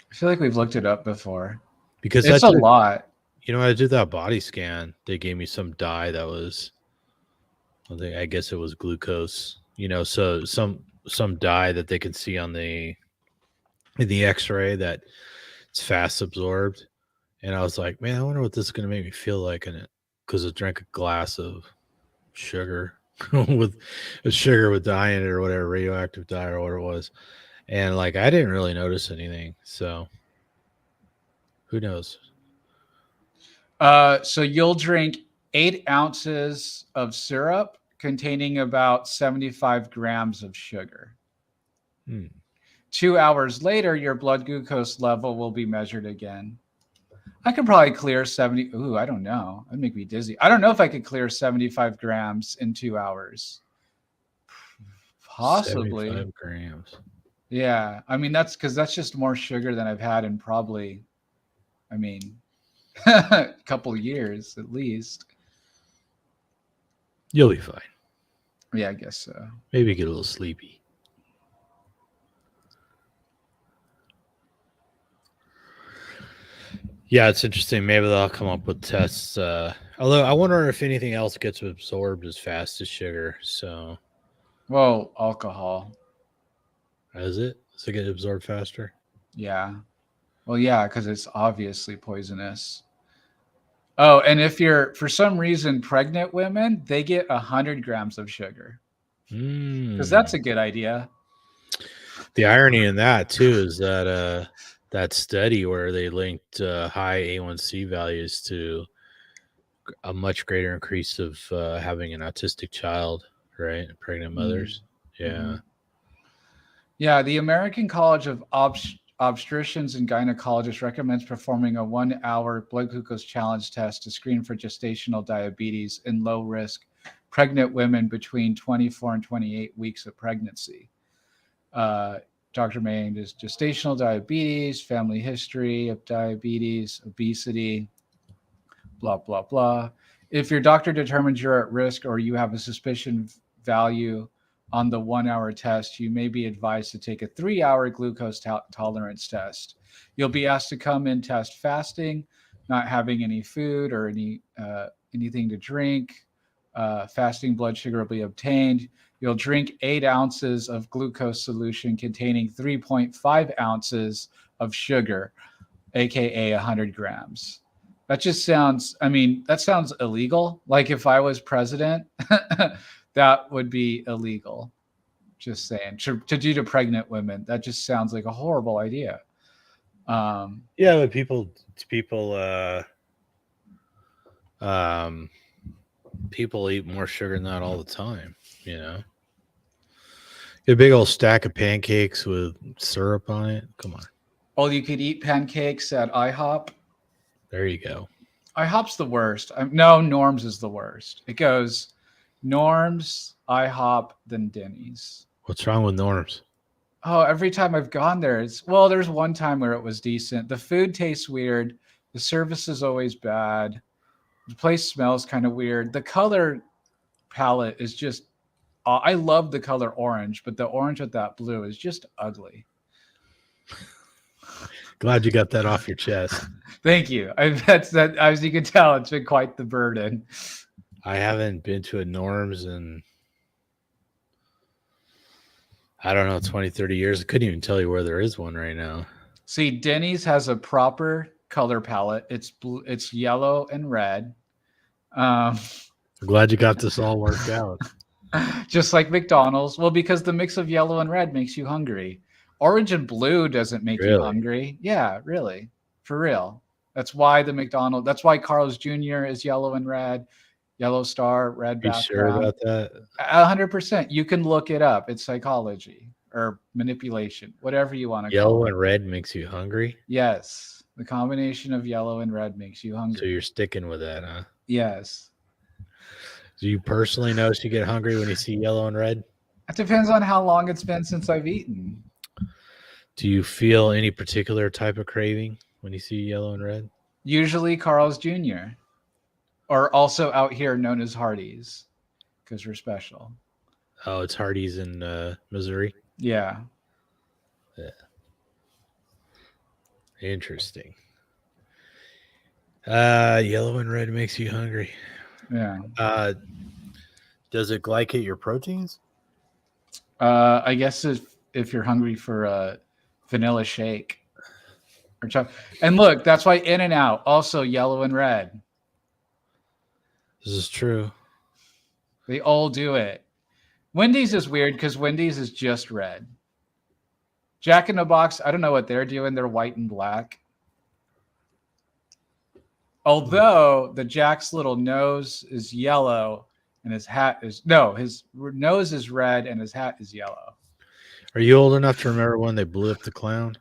I feel like we've looked it up before. because It's a lot. I did that body scan. They gave me some dye that was, I guess it was glucose. So some dye that they can see on the X-ray that it's fast absorbed. And I was like, man, I wonder what this is going to make me feel like in it, because I drank a glass of sugar with sugar with dye in it, or whatever, radioactive dye or whatever it was. And I didn't really notice anything. So who knows? So you'll drink 8 ounces of syrup containing about 75 grams of sugar. Hmm. 2 hours later, your blood glucose level will be measured again. I could probably clear 70. Ooh, I don't know. That'd make me dizzy. I don't know if I could clear 75 grams in 2 hours. Possibly. 75 grams. Yeah. I mean, that's because that's just more sugar than I've had in probably, I mean, a couple years at least. You'll be fine. Yeah, I guess so. Maybe get a little sleepy. Yeah, it's interesting. Maybe they'll come up with tests. Although I wonder if anything else gets absorbed as fast as sugar. So, Well, alcohol. is it? Does it get absorbed faster? Yeah. Well, yeah, because it's obviously poisonous. Oh, and if you're for some reason pregnant women, they get 100 grams of sugar because that's a good idea. The irony in that too is that that study where they linked high A1C values to a much greater increase of having an autistic child, right? Pregnant mothers. Mm-hmm. Yeah. Yeah, the American College of Obstetricians and Gynecologists recommends performing a 1 hour blood glucose challenge test to screen for gestational diabetes in low risk pregnant women between 24 and 28 weeks of pregnancy. Dr. Maine is gestational diabetes, family history of diabetes, obesity, blah, blah, blah. If your doctor determines you're at risk or you have a suspicion value on the 1 hour test, you may be advised to take a 3 hour glucose tolerance test. You'll be asked to come in test fasting, not having any food or anything to drink. Fasting blood sugar will be obtained. You'll drink 8 ounces of glucose solution containing 3.5 ounces of sugar, aka 100 grams. That just sounds, I mean, that sounds illegal. Like if I was president, that would be illegal. Just saying. To do to pregnant women, that just sounds like a horrible idea. Yeah, but people um people eat more sugar than that all the time, you know. Get a big old stack of pancakes with syrup on it. Come on. Oh, you could eat pancakes at IHOP. There you go. IHOP's the worst. No, Norm's is the worst. It goes Norm's, IHOP, then Denny's. What's wrong with Norm's? Oh, every time I've gone there, there's one time where it was decent. The food tastes weird. The service is always bad. The place smells kind of weird. The color palette is just, I love the color orange, but the orange with that blue is just ugly. Glad you got that off your chest. Thank you. That's that. As you can tell, it's been quite the burden. I haven't been to a Norm's in, I don't know, 20, 30 years. I couldn't even tell you where there is one right now. See, Denny's has a proper color palette. It's blue, it's yellow and red. I'm glad you got this all worked out. Just like McDonald's. Well, because the mix of yellow and red makes you hungry. Orange and blue doesn't make you Really? hungry. Yeah, really. For real. That's why that's why Carl's Jr. is yellow and red, yellow star, red You background. sure about that? 100%. You can look it up. It's psychology or manipulation, whatever you want to call Yellow it. and red makes you hungry? Yes. The combination of yellow and red makes you hungry. So you're sticking with that, huh? Yes. Do you personally notice you get hungry when you see yellow and red? It depends on how long it's been since I've eaten. Do you feel any particular type of craving when you see yellow and red? Usually Carl's Jr. or also out here known as Hardee's because we're special. Oh, it's Hardee's in Missouri? Yeah. Interesting. Yellow and red makes you hungry. Yeah. Does it glycate your proteins? I guess if you're hungry for a vanilla shake or chocolate. And look, that's why In-N-Out also yellow and red. This is true. They all do it. Wendy's is weird because Wendy's is just red. Jack in the Box, I don't know what they're doing. They're white and black. Although the Jack's little nose is yellow and his hat is his nose is red and his hat is yellow. Are you old enough to remember when they blew up the clown?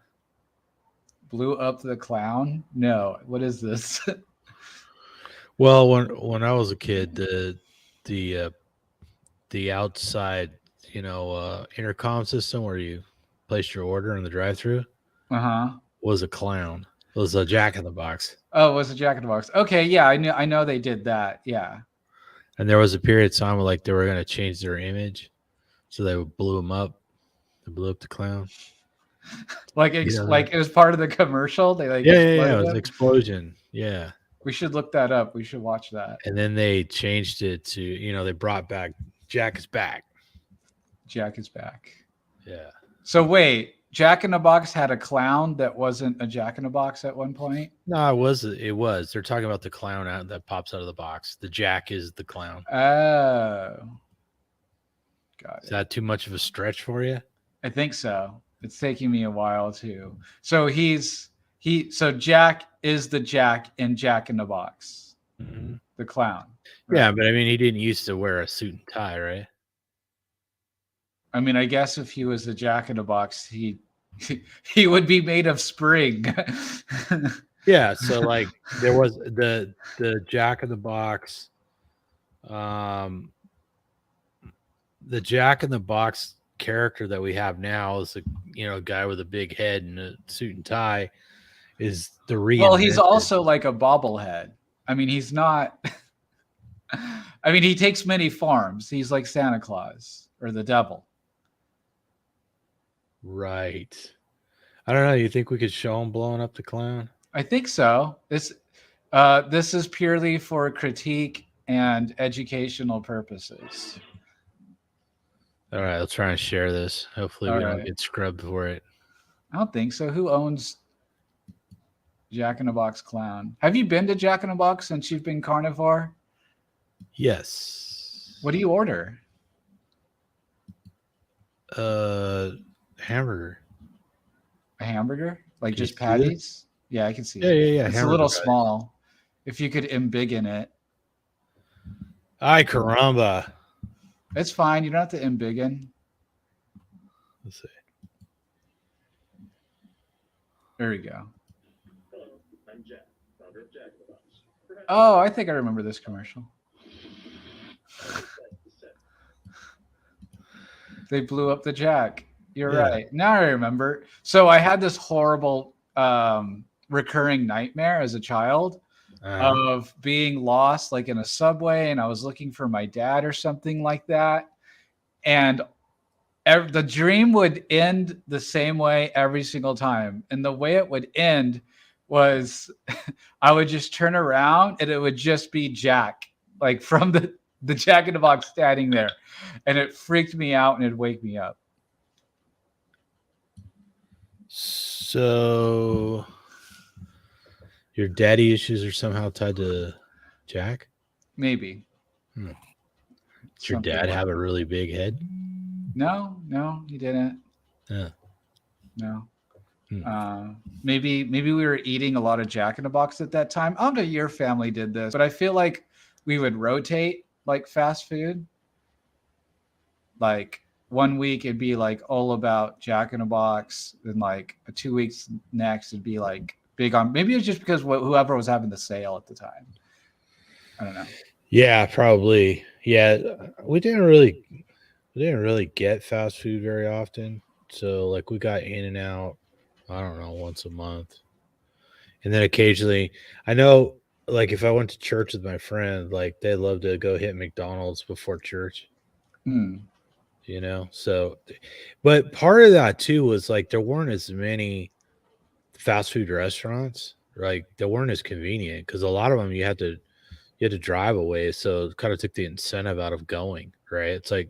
Blew up the clown? No. What is this? Well, when I was a kid, the outside, intercom system where you placed your order in the drive-thru was a clown. It was a Jack in the Box. Oh, it was a Jack in the Box. Okay, yeah, I know they did that. Yeah. And there was a period of time where like they were going to change their image, so they blew him up. They blew up the clown. Like it was part of the commercial. They yeah, it was an explosion. Yeah. We should look that up. We should watch that. And then they changed it to, they brought back Jack is back. Jack is back. Yeah. So wait, Jack in the Box had a clown that wasn't a Jack in the Box at one point? No, it was. They're talking about the clown out that pops out of the box. The Jack is the clown. Oh. Got it. Is that too much of a stretch for you? I think so. It's taking me a while too. So so Jack is the Jack in Jack in the Box. Mm-hmm. The clown. Right? Yeah, but I mean, he didn't used to wear a suit and tie, right? I mean, I guess if he was a Jack in the Box, he would be made of spring. Yeah, so like there was the Jack in the Box, the Jack in the Box character that we have now is a guy with a big head and a suit and tie is the real. Well, he's also like a bobblehead. I mean, he's not. I mean, he takes many forms. He's like Santa Claus or the devil. Right. I don't know. You think we could show him blowing up the clown? I think so. This is purely for critique and educational purposes. All right, let's try and share this. Hopefully we don't get scrubbed for it. I don't think so. Who owns Jack in the Box clown? Have you been to Jack in the Box since you've been carnivore? Yes. What do you order? Hamburger. A hamburger? Like Can you just see this? patties? Yeah, I can see Yeah, it. yeah, yeah. It's a Hamburger little patty. small. If you could embiggen it. Ay, caramba. It's fine. You don't have to embiggen. Let's see. There we go. Oh, I think I remember this commercial. They blew up the Jack. You're Yeah. right. Now I remember. So I had this horrible recurring nightmare as a child of being lost like in a subway, and I was looking for my dad or something like that. And the dream would end the same way every single time. And the way it would end was I would just turn around and it would just be Jack, like from the Jack in the Box standing there. And it freaked me out and it'd wake me up. So your daddy issues are somehow tied to Jack? Maybe. Did your Something dad like have a that. really big head? No, he didn't. Yeah. No. Hmm. Maybe we were eating a lot of Jack in the Box at that time. I don't know if your family did this, but I feel like we would rotate like fast food. Like 1 week it'd be like all about Jack in the Box, and like 2 weeks next it'd be like big on. Maybe it's just because whoever was having the sale at the time. I don't know. Yeah, probably. Yeah, we didn't really get fast food very often. So like we got In and Out, I don't know, once a month. And then occasionally, I know like if I went to church with my friend, like they love to go hit McDonald's before church, Hmm. So but part of that too was like there weren't as many fast food restaurants, like they weren't as convenient because a lot of them you had to drive away, so it kind of took the incentive out of going, right? It's like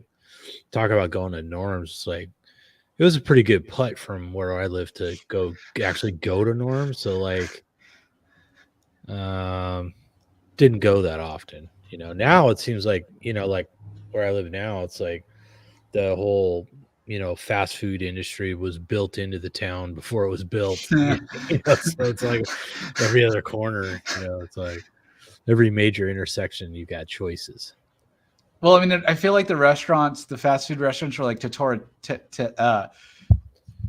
talk about going to Norms. It's like it was a pretty good putt from where I live to actually go to Norms. So like, didn't go that often. Now it seems like like where I live now, it's like the whole fast food industry was built into the town before it was built. So it's like every other corner. It's like every major intersection you got choices. Well, I mean, I feel like the fast food restaurants were like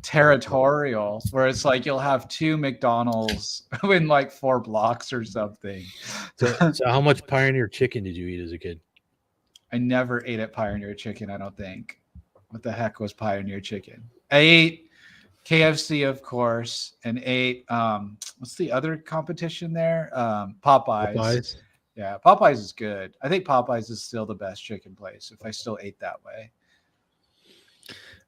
territorial, where it's like you'll have 2 McDonald's in like 4 blocks or something. So how much Pioneer chicken did you eat as a kid? I never ate at Pioneer Chicken, I don't think. What the heck was Pioneer Chicken? I ate KFC, of course, and ate what's the other competition there? Popeyes. Yeah, Popeyes is good. I think Popeyes is still the best chicken place if I still ate that way.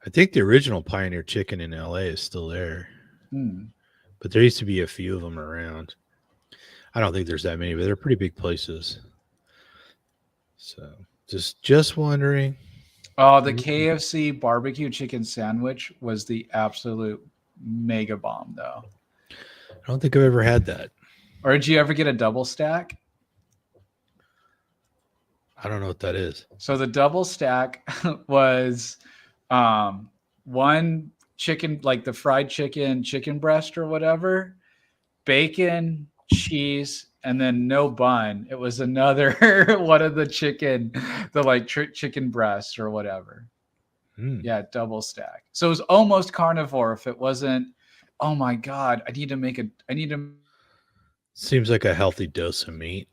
I think the original Pioneer Chicken in LA is still there. Hmm. But there used to be a few of them around. I don't think there's that many, but they're pretty big places. So just wondering. Oh, the KFC barbecue chicken sandwich was the absolute mega bomb, though. I don't think I've ever had that. Or did you ever get a double stack? I don't know what that is. So the double stack was one chicken, like the fried chicken breast or whatever, bacon, cheese, and then no bun. It was another one of the chicken breasts or whatever. Yeah, double stack. So it was almost carnivore if it wasn't. Oh my god, I need to. Seems like a healthy dose of meat.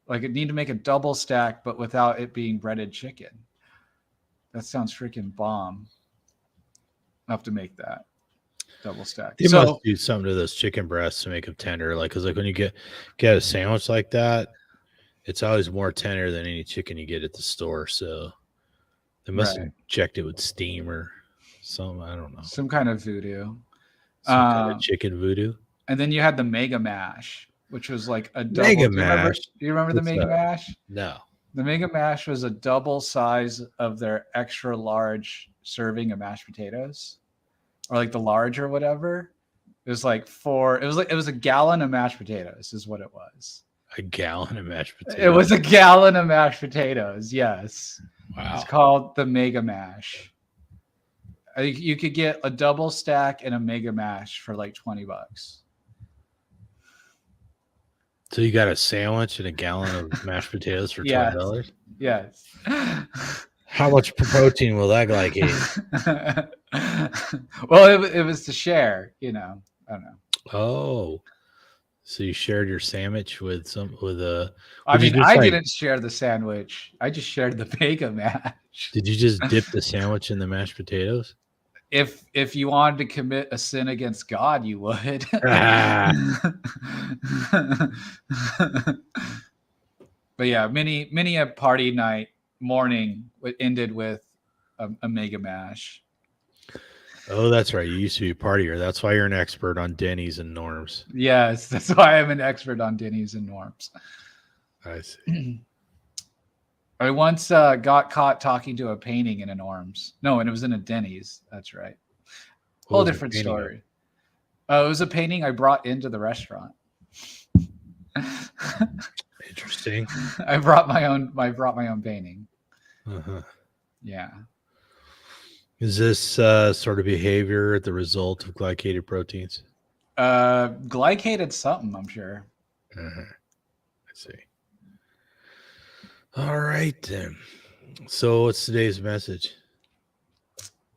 Like I need to make a double stack, but without it being breaded chicken. That sounds freaking bomb. I'll have to make that double stack. They must do something to those chicken breasts to make them tender. Like, cause like when you get a sandwich like that, it's always more tender than any chicken you get at the store. So they must have checked it with steam or something. I don't know. Some kind of voodoo. Some kind of chicken voodoo. And then you had the Mega Mash, which was like a double. Mega Mash. Do you remember the Mega Mash? No. The Mega Mash was a double size of their extra large serving of mashed potatoes, or like the large or whatever. It was like it was a gallon of mashed potatoes is what it was. A gallon of mashed potatoes. It was a gallon of mashed potatoes. Yes. Wow. It's called the Mega Mash. I think you could get a double stack and a mega mash for like $20. So you got a sandwich and a gallon of mashed potatoes for Yes. $20. Yes. How much protein will that glycate? Well, it was to share, I don't know. Oh, so you shared your sandwich with a. I Would you mean, just I like? didn't share the sandwich. I just shared the mega mash. Did you just dip the sandwich in the mashed potatoes? If you wanted to commit a sin against God, you would. Ah, But yeah, many a party night morning ended with a mega mash. oh, that's right. You used to be a partier. That's why you're an expert on Denny's and Norms. Yes, that's why I'm an expert on Denny's and Norms. I see. I once got caught talking to a painting in a Norms. No, and it was in a Denny's. That's right. What Whole was the different painting of? story. It was a painting I brought into the restaurant. Interesting. I brought my own painting. Uh-huh. Yeah. Is this sort of behavior the result of glycated proteins? Glycated something, I'm sure. Uh-huh. I see. All right then. So what's today's message?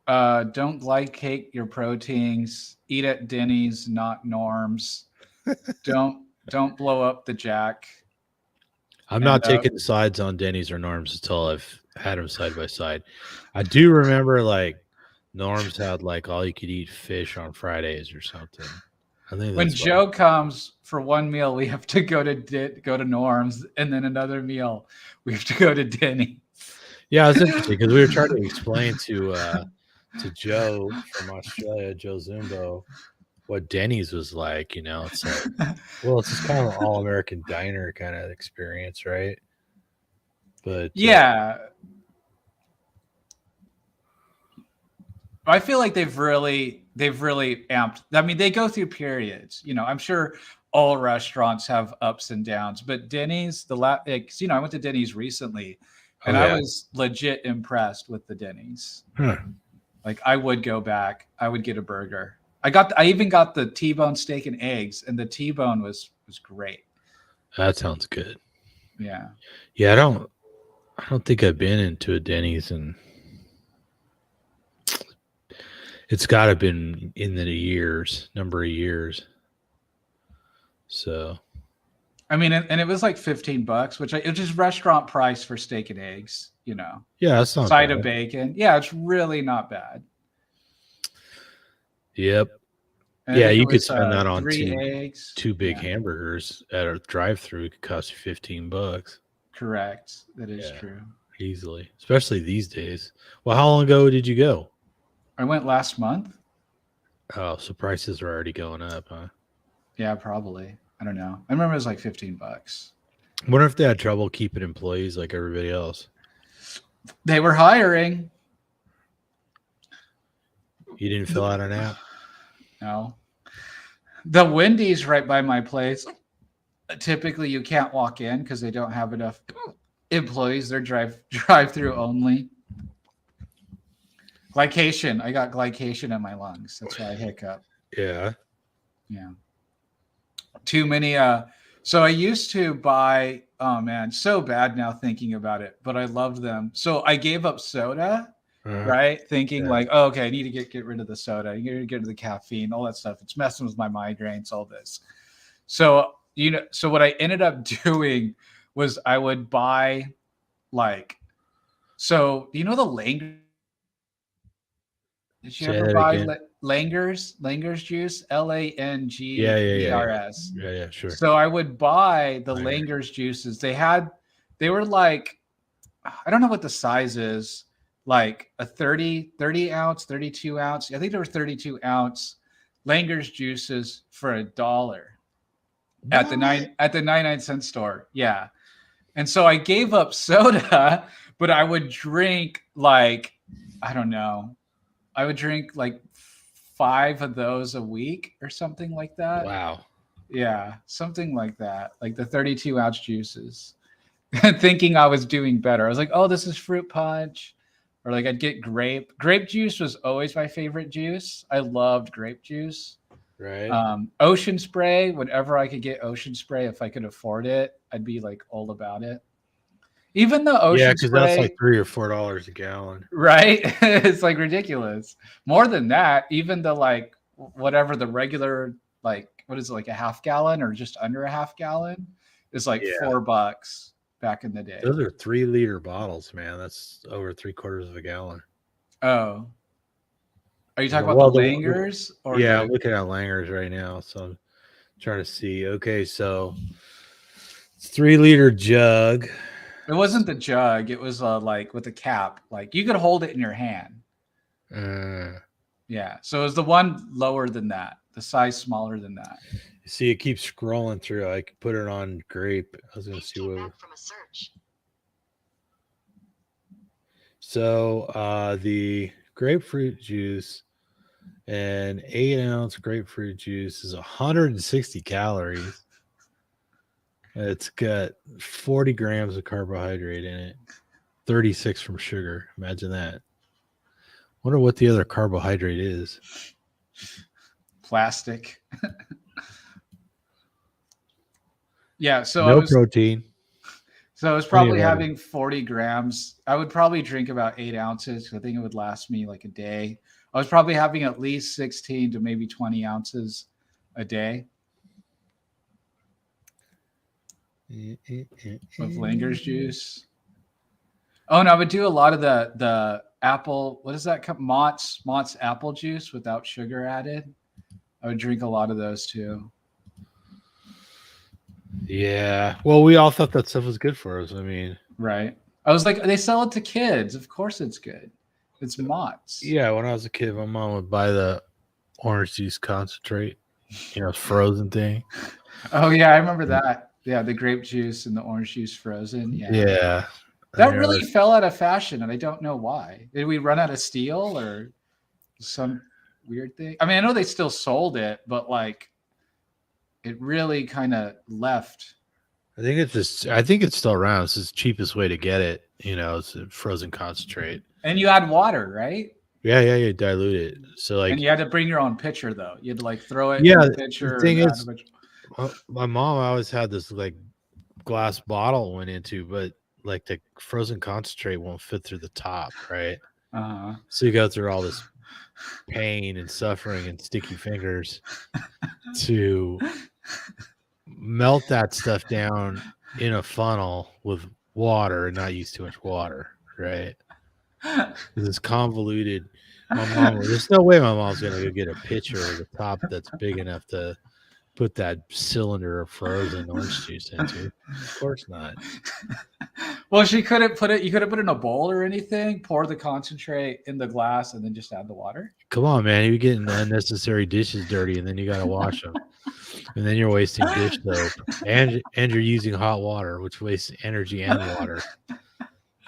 Don't glycate your proteins. Eat at Denny's, not Norms. don't blow up the Jack. I'm not taking sides on Denny's or Norms until I've had them side by side. I do remember like Norms had like all you could eat fish on Fridays or something. I think When that's why. Joe comes for one meal, we have to go to Norms, and then another meal we have to go to Denny. Yeah, it's interesting because we were trying to explain to Joe from Australia, Joe Zumbo, what Denny's was like. It's like, well, it's just kind of an all-American diner kind of experience, right? But Yeah. I feel like they've really amped. I mean, they go through periods. I'm sure all restaurants have ups and downs, but Denny's, I went to Denny's recently, and I was legit impressed with the Denny's. Huh. Like, I would go back. I would get a burger. I even got the T-bone steak and eggs, and the T-bone was great. That sounds good. Yeah. Yeah, I don't think I've been into a Denny's, and it's got to have been in the number of years. So, I mean, and it was like $15, which it was just restaurant price for steak and eggs. yeah, that's not side bad. of bacon. Yeah, it's really not bad. Yep. And yeah, you could spend that on 3 eggs. two big hamburgers at a drive-through. It could cost you $15. Correct. That is true. Easily, especially these days. Well, how long ago did you go? I went last month. Oh, so prices are already going up, huh? Yeah, probably. I don't know. I remember it was like $15. I wonder if they had trouble keeping employees like everybody else. They were hiring. You didn't fill out an app? No. The Wendy's right by my place, typically you can't walk in because they don't have enough employees. They're drive-through only. Glycation. I got glycation in my lungs. That's why I hiccup. Yeah. Yeah. Too many. So I used to buy, oh man, so bad now thinking about it, but I loved them. So I gave up soda, right? Thinking like, oh, okay, I need to get rid of the soda. You need to get rid of the caffeine, all that stuff. It's messing with my migraines, all this. So, so what I ended up doing was I would buy so do you know the Langer? Did you ever buy Langer's juice? Langers. Yeah, sure. So I would buy the Langer's juices. They were like, I don't know what the size is, like a 30 ounce, 32 ounce. I think there were 32 ounce Langer's juices for $1 at the 99-cent store. Yeah. And so I gave up soda, but I would drink like, I don't know. I would drink like 5 of those a week or something like that. Wow. Yeah, something like that. Like the 32 ounce juices. Thinking I was doing better. I was like, oh, this is fruit punch. Or like I'd get grape juice was always my favorite juice. I loved grape juice. Right. Ocean spray, whenever I could get ocean spray, if I could afford it, I'd be like all about it. Even the Yeah, ocean because that's like spray, $3 or $4 a gallon. right? It's like ridiculous. More than that, even the like whatever the regular, like what is it, like a half gallon or just under a half gallon is like Yeah. $4 back in the day. Those are 3-liter bottles, man. That's over 3/4 of a gallon. Oh, are you talking about the Well, Langers or yeah, I'm the? looking at Langers right now, so I'm trying to see. Okay, so it's 3-liter jug. It wasn't the jug. It was like with a cap. Like you could hold it in your hand. Uh, Yeah. So it was the one lower than that, the size smaller than that. see, it keeps scrolling through. I could put it on grape. I was gonna see what. From a search. So the grapefruit juice, an 8-ounce grapefruit juice is 160 calories. It's got 40 grams of carbohydrate in it, 36 from sugar. Imagine that. Wonder what the other carbohydrate is. Plastic. Yeah. So No protein. So I was Plenty of probably water. having 40 grams. I would probably drink about 8 ounces. I think it would last me like a day. I was probably having at least 16 to maybe 20 ounces a day of Langer's juice. Oh, and I would do a lot of the apple. What is that? Mott's apple juice without sugar added. I would drink a lot of those too. Yeah. Well, we all thought that stuff was good for us. I mean, right. I was like, they sell it to kids. Of course it's good. It's Mott's. yeah, when I was a kid, my mom would buy the orange juice concentrate, frozen thing. Oh yeah, I remember that. Yeah, the grape juice and the orange juice frozen. Yeah. Yeah. That really fell out of fashion, and I don't know why. Did we run out of steel or some weird thing? I mean, I know they still sold it, but like it really kind of left. I think it's still around. It's the cheapest way to get it. It's a frozen concentrate. And you add water, right? Yeah, you dilute it. So like, and you had to bring your own pitcher though. You had to like throw it yeah, in the pitcher. the thing is, my mom always had this like glass bottle went into, but like the frozen concentrate won't fit through the top, right? Uh-huh. So you go through all this pain and suffering and sticky fingers to melt that stuff down in a funnel with water and not use too much water, right? It's convoluted. There's no way my mom's gonna go get a pitcher with a top that's big enough to put that cylinder of frozen orange juice into. Of course not. Well, she couldn't put it. You couldn't put it in a bowl or anything. Pour the concentrate in the glass and then just add the water. Come on, man! You're getting unnecessary dishes dirty, and then you got to wash them, and then you're wasting dish soap, and you're using hot water, which wastes energy and water.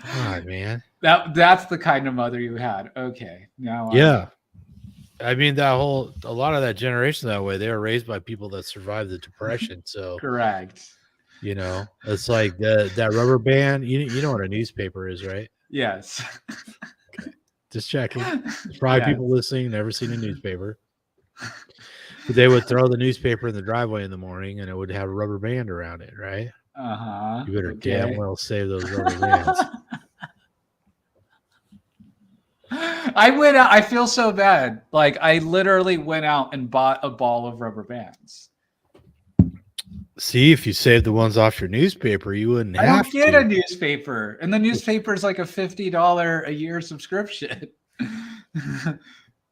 Come on, man. That's the kind of mother you had. Okay, now yeah. I mean, a lot of that generation that way, they were raised by people that survived the Depression. So correct. It's like that rubber band. You know what a newspaper is, right? Yes. Okay. Just checking. There's probably people listening never seen a newspaper. But they would throw the newspaper in the driveway in the morning, and it would have a rubber band around it, right? Uh-huh. You better damn well save those rubber bands. I went out. I feel so bad. Like I literally went out and bought a ball of rubber bands. See, if you saved the ones off your newspaper, you wouldn't have to. I don't get a newspaper, and the newspaper is like a $50 a year subscription.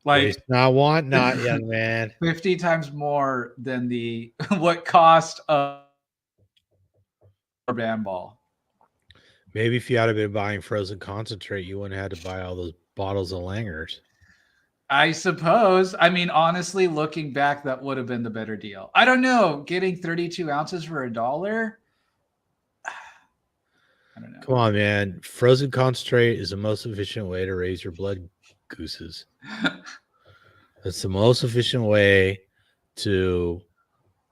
Like not want, not young man. 50 times more than the what cost a band ball. Maybe if you had been buying frozen concentrate, you wouldn't have had to buy all those bottles of Langers. I suppose. I mean, honestly, looking back, that would have been the better deal. I don't know. Getting 32 ounces for $1. I don't know. Come on, man. Frozen concentrate is the most efficient way to raise your blood gooses. That's the most efficient way to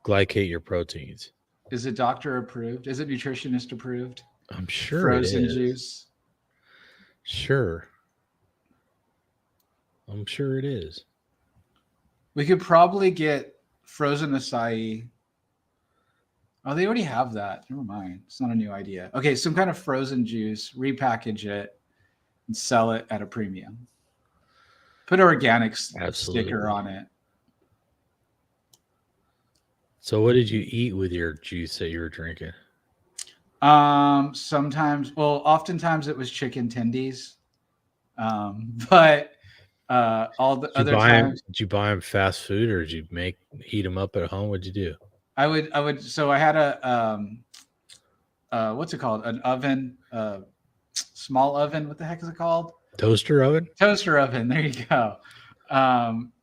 glycate your proteins. Is it doctor approved? Is it nutritionist approved? I'm sure Frozen it is. juice. Sure. I'm sure it is. We could probably get frozen acai. Oh, they already have that. Never mind. It's not a new idea. Okay, some kind of frozen juice, repackage it, and sell it at a premium. Put an organic sticker Absolutely. on it. So, what did you eat with your juice that you were drinking? Sometimes, well, oftentimes it was chicken tendies. But all the other times Did you buy them fast food, or did you heat them up at home? What'd you do? I would so I had a what's it called? An oven, small oven. What the heck is it called? Toaster oven? Toaster oven. There you go.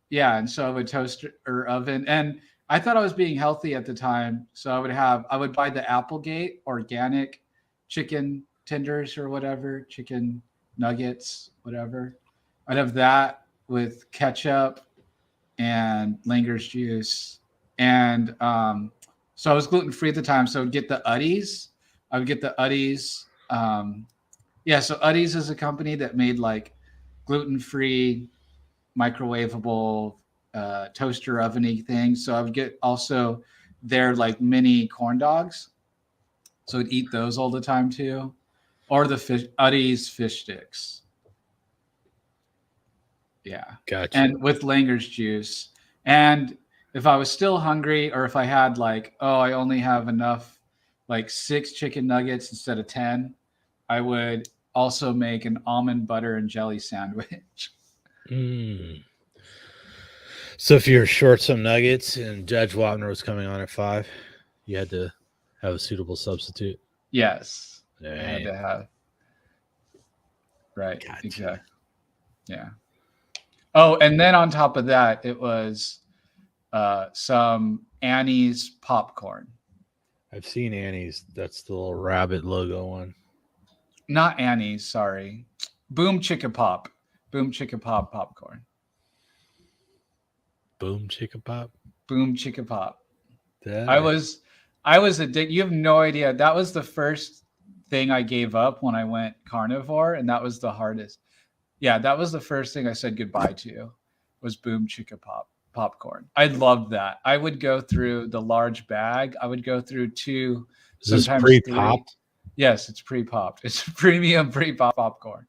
Yeah, and so I would toaster or oven, and I thought I was being healthy at the time, so I would buy the Applegate organic chicken tenders or whatever, chicken nuggets, whatever. I'd have that with ketchup and Langer's juice, and so I was gluten free at the time, so I would get the Uddies. I would get the Uddies. Yeah, so Uddies is a company that made like gluten free microwavable toaster oveny things. So I would get also their like mini corn dogs. So I'd eat those all the time too, or the fish Uddies fish sticks. Yeah, Gotcha. and with Langer's juice. And if I was still hungry, or if I had like, oh, I only have enough, like 6 chicken nuggets instead of 10, I would also make an almond butter and jelly sandwich. Mm. So, if you were short some nuggets and Judge Wapner was coming on at 5, you had to have a suitable substitute. Yes, I had Right. to have. Right, Gotcha. exactly. Yeah. Oh, and then on top of that, it was some Annie's popcorn. I've seen Annie's. That's the little rabbit logo one. Not Annie's, sorry. Boom Chicka Pop. Boom Chicka Pop popcorn. Boom Chicken Pop. Boom Chicka Pop. That I was addicted. You have no idea. That was the first thing I gave up when I went carnivore, and that was the hardest. Yeah, that was the first thing I said goodbye to was Boom Chicka Pop popcorn. I loved that. I would go through the large bag. I would go through 2, is this sometimes 3. pre-popped? Yes, it's pre-popped. It's premium pre-pop popcorn.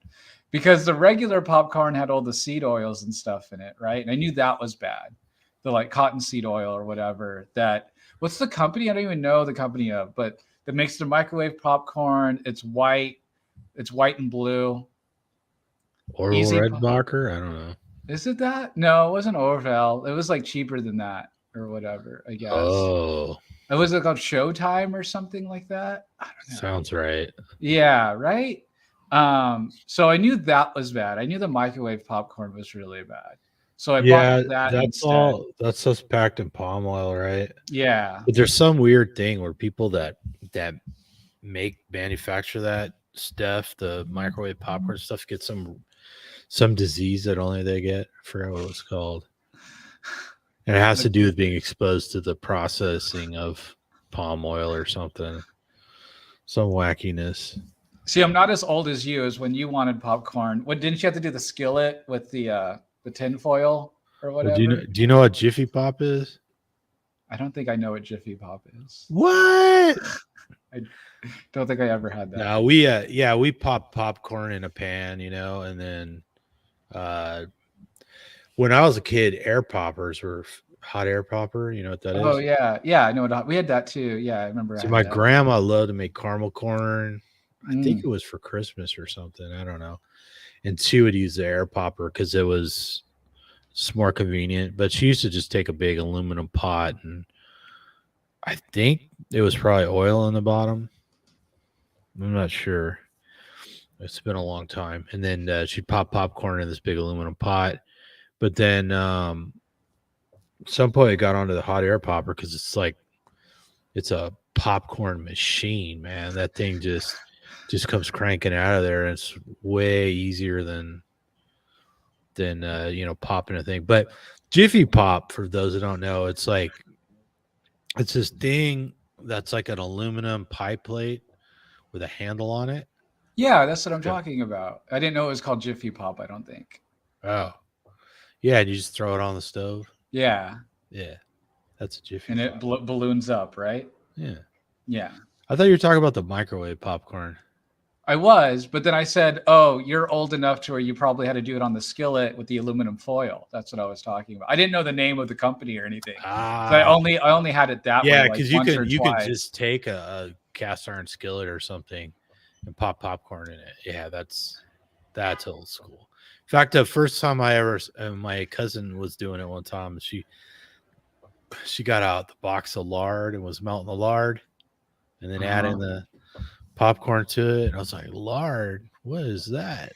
Because the regular popcorn had all the seed oils and stuff in it, right? And I knew that was bad. The like cottonseed oil or whatever. That what's the company? I don't even know the company of, but that makes the microwave popcorn. It's white. It's white and blue. Orville Easy. Redenbacher? I don't know. Is it that? No, it wasn't Orville. It was like cheaper than that or whatever, I guess. Oh, It was like called Showtime or something like that. I don't know. sounds right. Yeah, right. So I knew that was bad. I knew the microwave popcorn was really bad. So I bought Yeah, that that's instead. all. That's just packed in palm oil, right? Yeah. But there's some weird thing where people that manufacture that stuff, the microwave popcorn stuff, get some disease that only they get. I forgot what it was called. And it has to do with being exposed to the processing of palm oil or something. Some wackiness. See, I'm not as old as you as when you wanted popcorn. What didn't you have to do the skillet with the tinfoil or Well, whatever? do you know what Jiffy Pop is? I don't think I know what Jiffy Pop is. What? I don't think I ever had that. No, we pop popcorn in a pan, and then when I was a kid, air poppers were hot air popper. You know what that is? Oh yeah, yeah. I know we had that too. Yeah, I remember. So I my had that. grandma loved to make caramel corn. I think Mm. it was for Christmas or something. I don't know. And she would use the air popper because it's more convenient. But she used to just take a big aluminum pot, and I think it was probably oil in the bottom. I'm not sure. It's been a long time. And then she'd pop popcorn in this big aluminum pot. But then some point it got onto the hot air popper because it's a popcorn machine, man. That thing just comes cranking out of there, and it's way easier than popping a thing. But Jiffy Pop, for those that don't know, it's this thing that's like an aluminum pie plate with a handle on it. Yeah, that's what I'm Okay. talking about. I didn't know it was called Jiffy Pop. I don't think. Oh, Yeah, and you just throw it on the stove. Yeah, Yeah, that's a Jiffy and it Pop. balloons up, right? Yeah, Yeah. I thought you were talking about the microwave popcorn. I was, but then I said, "Oh, you're old enough to where you probably had to do it on the skillet with the aluminum foil." That's what I was talking about. I didn't know the name of the company or anything. So I Ah, only had it that way, yeah, like because once or you can twice. just take a cast iron skillet or something and pop popcorn in it. Yeah, that's old school. In fact, the first time I ever, my cousin was doing it one time. She got out the box of lard and was melting the lard and then adding the popcorn to it. And I was like, lard, what is that?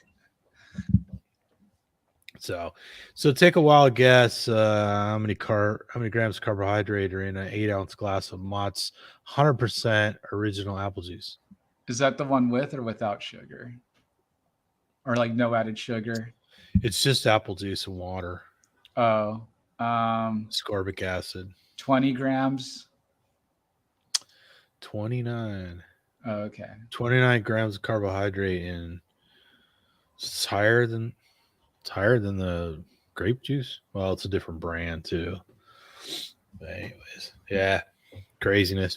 So, take a wild guess. How many grams of carbohydrate are in an 8-ounce glass of Mott's 100% original apple juice? Is that the one with or without sugar, or like no added sugar? It's just apple juice and water, Oh, ascorbic acid. 20 grams. 29. Oh, okay. 29 grams of carbohydrate, and it's higher than the grape juice. Well, it's a different brand too. But anyways, yeah, craziness.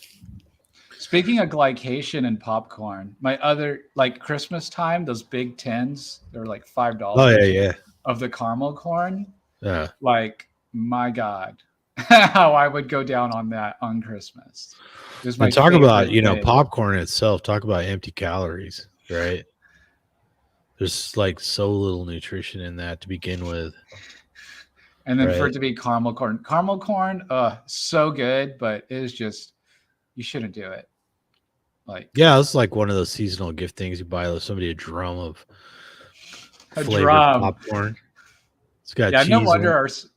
Speaking of glycation and popcorn, my other like Christmas time, those big tins, they're like $5 Oh yeah, yeah, of the caramel corn. yeah. Like, my God, how I would go down on that on Christmas. It was my And talk about, favorite thing. popcorn itself. Talk about empty calories, right? There's like so little nutrition in that to begin with, And then for right? it to be caramel corn, so good, but it is just, you shouldn't do it. Like Yeah, it's like one of those seasonal gift things you buy somebody a drum of a flavored drum. popcorn. It's got Yeah, cheese in it.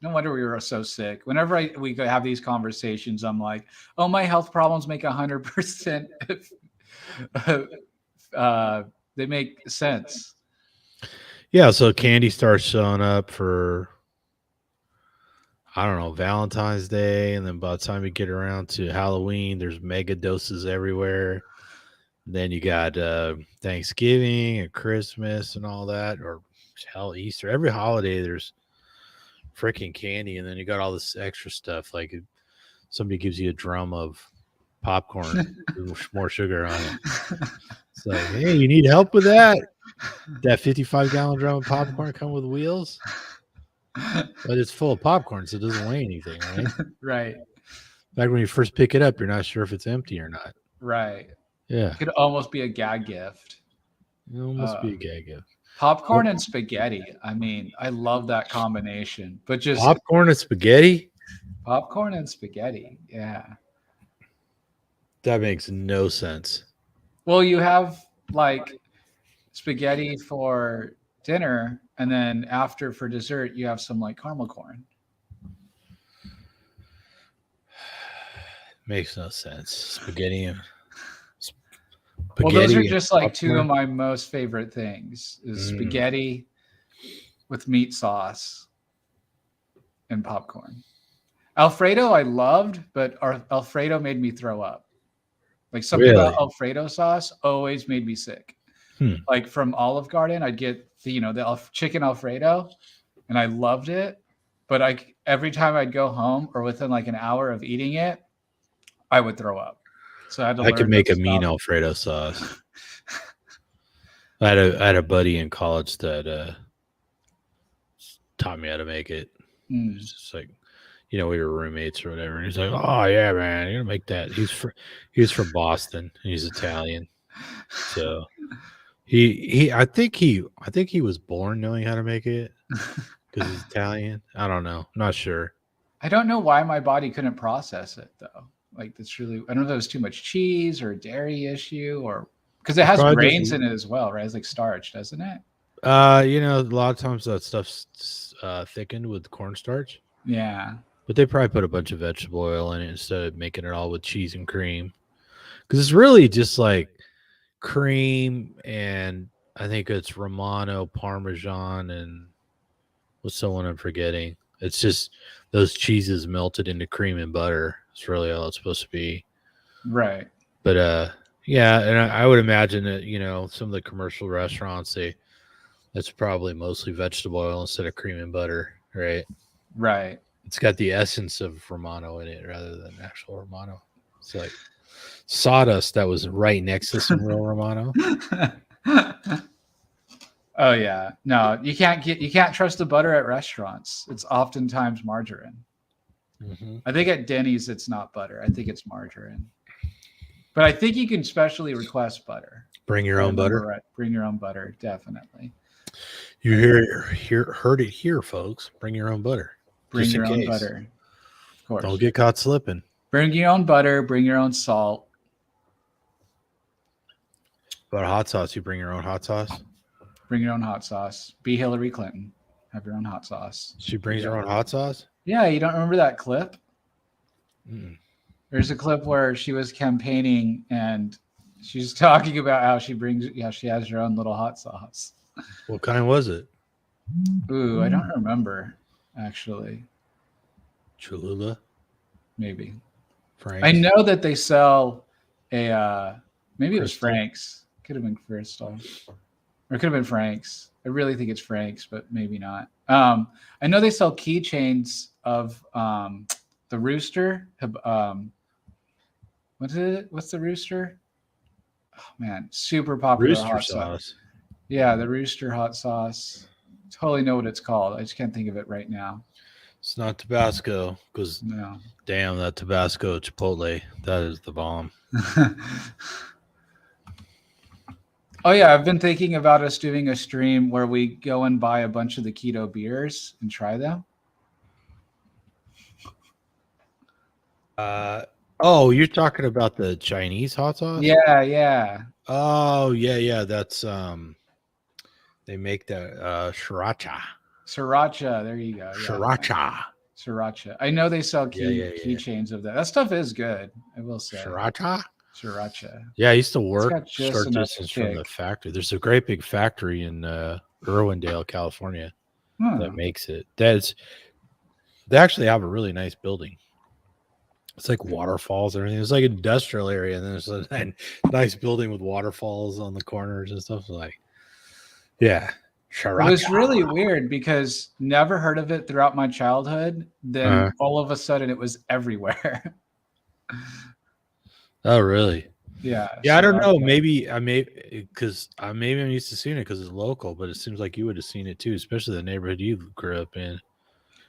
no wonder we were so sick. Whenever we go have these conversations, I'm like, oh, my health problems make 100%. They make sense. Yeah, so candy starts showing up for, I don't know, Valentine's Day, and then by the time you get around to Halloween, there's mega doses everywhere. Then you got Thanksgiving and Christmas and all that, or hell, Easter. Every holiday there's freaking candy, and then you got all this extra stuff. Like if somebody gives you a drum of popcorn with more sugar on it. It's like, hey, you need help with that? That 55-gallon drum of popcorn come with wheels? But it's full of popcorn, so it doesn't weigh anything, right? Right. Like when you first pick it up, you're not sure if it's empty or not. Right. Yeah. Could almost be a gag gift. It almost be a gag gift. Popcorn and spaghetti. I mean, I love that combination. But just Popcorn and spaghetti? popcorn and spaghetti. Yeah. That makes no sense. Well, you have like spaghetti for dinner, and then after for dessert, you have some like caramel corn. Makes no sense. Spaghetti and Well, those are and just like two of popcorn. my most favorite things is spaghetti with meat sauce and popcorn. Alfredo I loved, but Alfredo made me throw up. Like something about Really? Alfredo sauce always made me sick. Like from Olive Garden, I'd get the chicken Alfredo, and I loved it. But every time I'd go home or within like an hour of eating it, I would throw up. So I had to I could learn make to a mean stop. Alfredo sauce. I had a buddy in college that taught me how to make it. It's just like, we were roommates or whatever, and he's like, "Oh yeah, man, you're gonna make that." He's from Boston. He's Italian, so I think he was born knowing how to make it because he's Italian. I don't know, not sure. I don't know why my body couldn't process it though. Like that's really, I don't know if it was too much cheese or dairy issue, or because it has Probably just grains in it as well, right? It's like starch, doesn't it? a lot of times that stuff's thickened with cornstarch, Yeah. but they probably put a bunch of vegetable oil in it instead of making it all with cheese and cream because it's really just like cream, and I think it's Romano, Parmesan, and what's the one I'm forgetting? It's just those cheeses melted into cream and butter. It's really all it's supposed to be. Right. But yeah, and I would imagine that some of the commercial restaurants that's probably mostly vegetable oil instead of cream and butter right? Right. It's got the essence of Romano in it rather than actual Romano. It's like sawdust that was right next to some real Romano. Oh yeah. No, you can't trust the butter at restaurants. It's oftentimes margarine. Mm-hmm. I think at Denny's it's not butter. I think it's margarine. But I think you can specially request butter. Bring If your I own remember butter. right. Bring your own butter, definitely. You heard it here, folks. Bring your own butter, Bring just in your own case. butter. Of course. Don't get caught slipping. Bring your own butter, bring your own salt. But hot sauce, you bring your own hot sauce. Bring your own hot sauce. Be Hillary Clinton. Have your own hot sauce. She brings her own hot sauce. Yeah, you don't remember that clip? Mm. There's a clip where she was campaigning and she's talking about how she has her own little hot sauce. What kind was it? Ooh, I don't remember actually. Cholula, Maybe. Frank's. I know that they sell a maybe it was Crystal. Frank's. Could have been Crystal. Or it could have been Frank's. I really think it's Frank's, but maybe not. I know they sell keychains of the rooster. What's it? What's the rooster? Oh man, super popular Rooster hot sauce. Yeah, the rooster hot sauce. Totally know what it's called. I just can't think of it right now. It's not Tabasco because No. damn that Tabasco Chipotle, that is the bomb. Oh yeah, I've been thinking about us doing a stream where we go and buy a bunch of the keto beers and try them. Oh, you're talking about the Chinese hot sauce? Yeah, yeah. Oh, yeah. That's they make that sriracha. Sriracha. There you go. Yeah. Sriracha. Sriracha. I know they sell Yeah. keychains of that. That stuff is good. I will say. Sriracha? Sriracha. Yeah, I used to work got just short enough distance from the kick. factory. There's a great big factory in Irwindale, California Huh. that makes it. They actually have a really nice building. It's like waterfalls and everything. It's like an industrial area, and then there's a nice building with waterfalls on the corners and stuff. Like, yeah, It was really weird because never heard of it throughout my childhood. Then all of a sudden, it was everywhere. Oh, really? Yeah. Yeah, I don't know. Maybe I'm used to seeing it because it's local, but it seems like you would have seen it too, especially the neighborhood you grew up in.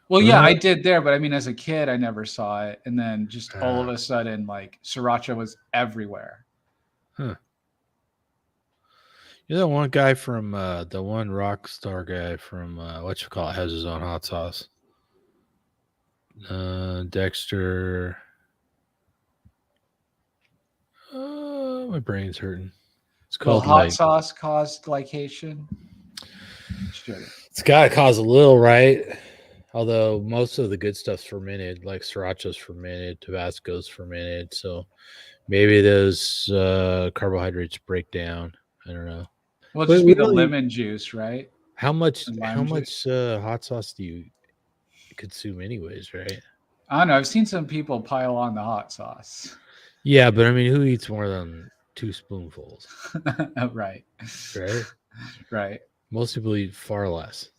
Well, yeah, I did there, but I mean, as a kid, I never saw it, and then just all of a sudden, like sriracha was everywhere. Huh. You're the one guy from the one rock star guy from what you call it has his own hot sauce. Dexter. My brain's hurting. It's called hot sauce caused glycation. Sure. It's got to cause a little, right? Although most of the good stuff's fermented, like sriracha's fermented, Tabasco's fermented, so maybe those carbohydrates break down. I don't know. Well, just be the lemon juice, right? How much hot sauce do you consume anyways, right? I don't know. I've seen some people pile on the hot sauce. Yeah, but I mean, who eats more than 2 spoonfuls? Right. Right. Most people eat far less.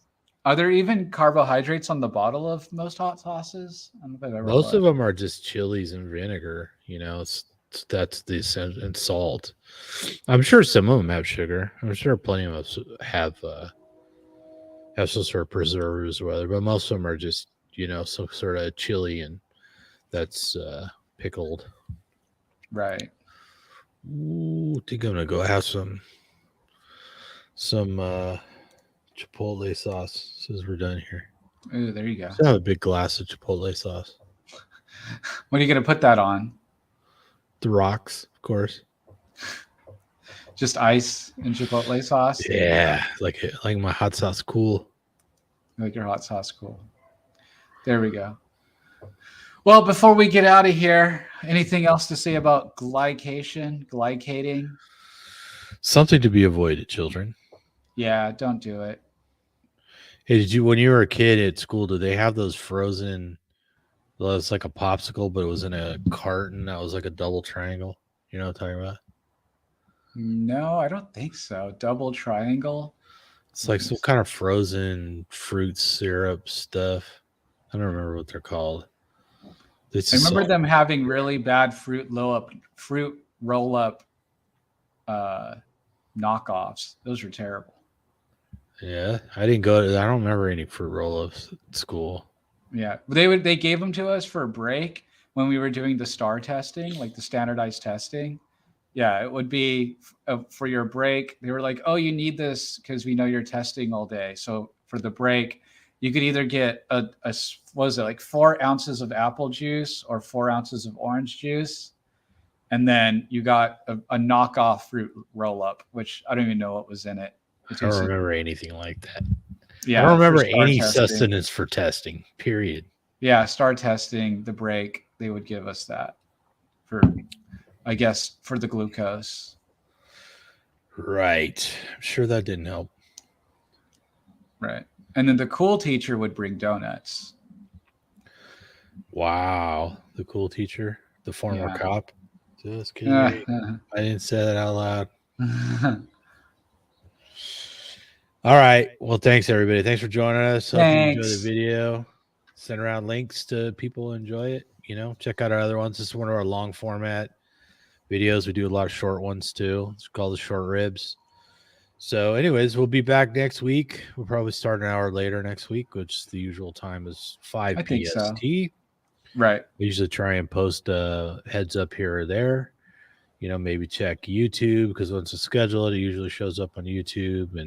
Are there even carbohydrates on the bottle of most hot sauces? I don't know if I've ever most of them are just chilies and vinegar. You know, that's the essence, and salt. I'm sure some of them have sugar. I'm sure plenty of them have some sort of preservatives or whatever, but most of them are just, you know, some sort of chili and that's pickled. Right. Ooh, I think I'm gonna go have some Chipotle sauce since we're done here. Ooh, there you go. I have a big glass of Chipotle sauce. What are you gonna put that on? The rocks, of course. Just ice and Chipotle sauce. Yeah, like my hot sauce cool. Like your hot sauce cool. There we go. Well, before we get out of here, anything else to say about glycating? Something to be avoided, children. Yeah, don't do it. Hey, when you were a kid at school, did they have those frozen? Well, it's like a popsicle, but it was in a carton that was like a double triangle. You know what I'm talking about? No, I don't think so. Double triangle. It's like some kind of frozen fruit syrup stuff. I don't remember what they're called. It's I remember so, them having really bad fruit roll up knockoffs. Those were terrible. yeah. I didn't go to. I don't remember any fruit roll-ups at school. Yeah, they gave them to us for a break when we were doing the STAR testing, like the standardized testing. Yeah, it would be for your break. They were like, "Oh, you need this because we know you're testing all day. So for the break, you could either get what was it, like 4 ounces of apple juice or 4 ounces of orange juice, and then you got a knockoff fruit roll up, which I don't even know what was in it. It I don't tasted, remember anything like that. I don't yeah, for remember STAR any testing. sustenance for testing. Period. Yeah, STAR testing, the break, they would give us that for, I guess, for the glucose. Right. I'm sure that didn't help. Right. And then the cool teacher would bring donuts. Wow. The cool teacher, the former Yeah. cop. Just kidding. I didn't say that out loud. All right. Well, thanks everybody. Thanks for joining us. Hope you enjoy the Thanks. video. Send around links to people who enjoy it. Check out our other ones. This is one of our long format videos. We do a lot of short ones too. It's called the short ribs. So, anyways, we'll be back next week. We'll probably start an hour later next week, which the usual time is 5 I think so. PST. Right. We usually try and post a heads up here or there. Maybe check YouTube because once it's scheduled, it usually shows up on YouTube.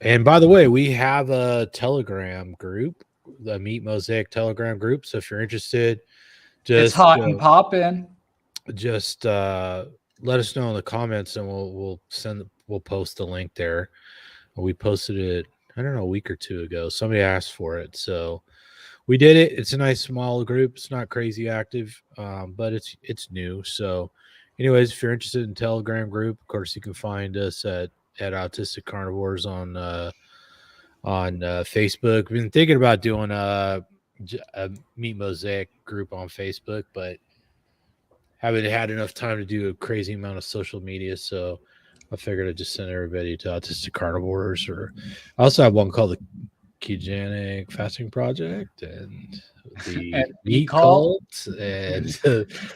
And by the way, we have a Telegram group, the Meat Mosaic Telegram group. So if you're interested, It's just hot and popping. just let us know in the comments, and we'll post the link there. We posted it, I don't know, a week or two ago. Somebody asked for it, so we did it. It's a nice small group. It's not crazy active, but it's new. So, anyways, if you're interested in Telegram group, of course, you can find us at Autistic Carnivores on Facebook. We've been thinking about doing a Meat Mosaic group on Facebook, but haven't had enough time to do a crazy amount of social media. So I figured I'd just send everybody to Autistic Carnivores. Or I also have one called the Ketogenic Fasting Project and the And Meat cult. Cult. And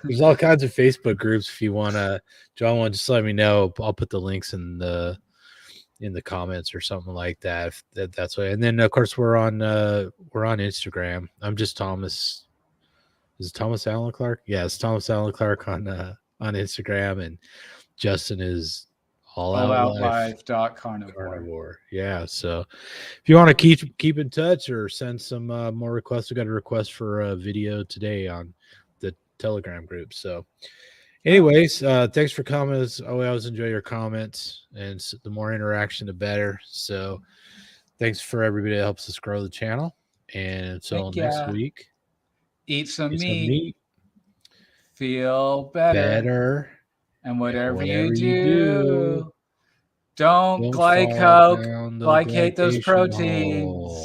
there's all kinds of Facebook groups. If you want to join one, just let me know. I'll put the links in the comments or something like that. That's way. And then of course we're on Instagram. I'm just Thomas. Is it Thomas Allen Clark? Yeah, it's Thomas Allen Clark on Instagram, and Justin is All Out Life Carnivore. Yeah. So if you want to keep in touch or send some more requests, we got a request for a video today on the Telegram group. So anyways, thanks for comments. I always enjoy your comments, and the more interaction, the better. So thanks for everybody that helps us grow the channel. And until next week, eat some meat. Feel better. And whatever you do, do, don't fall down the glycate those glycation proteins. hole.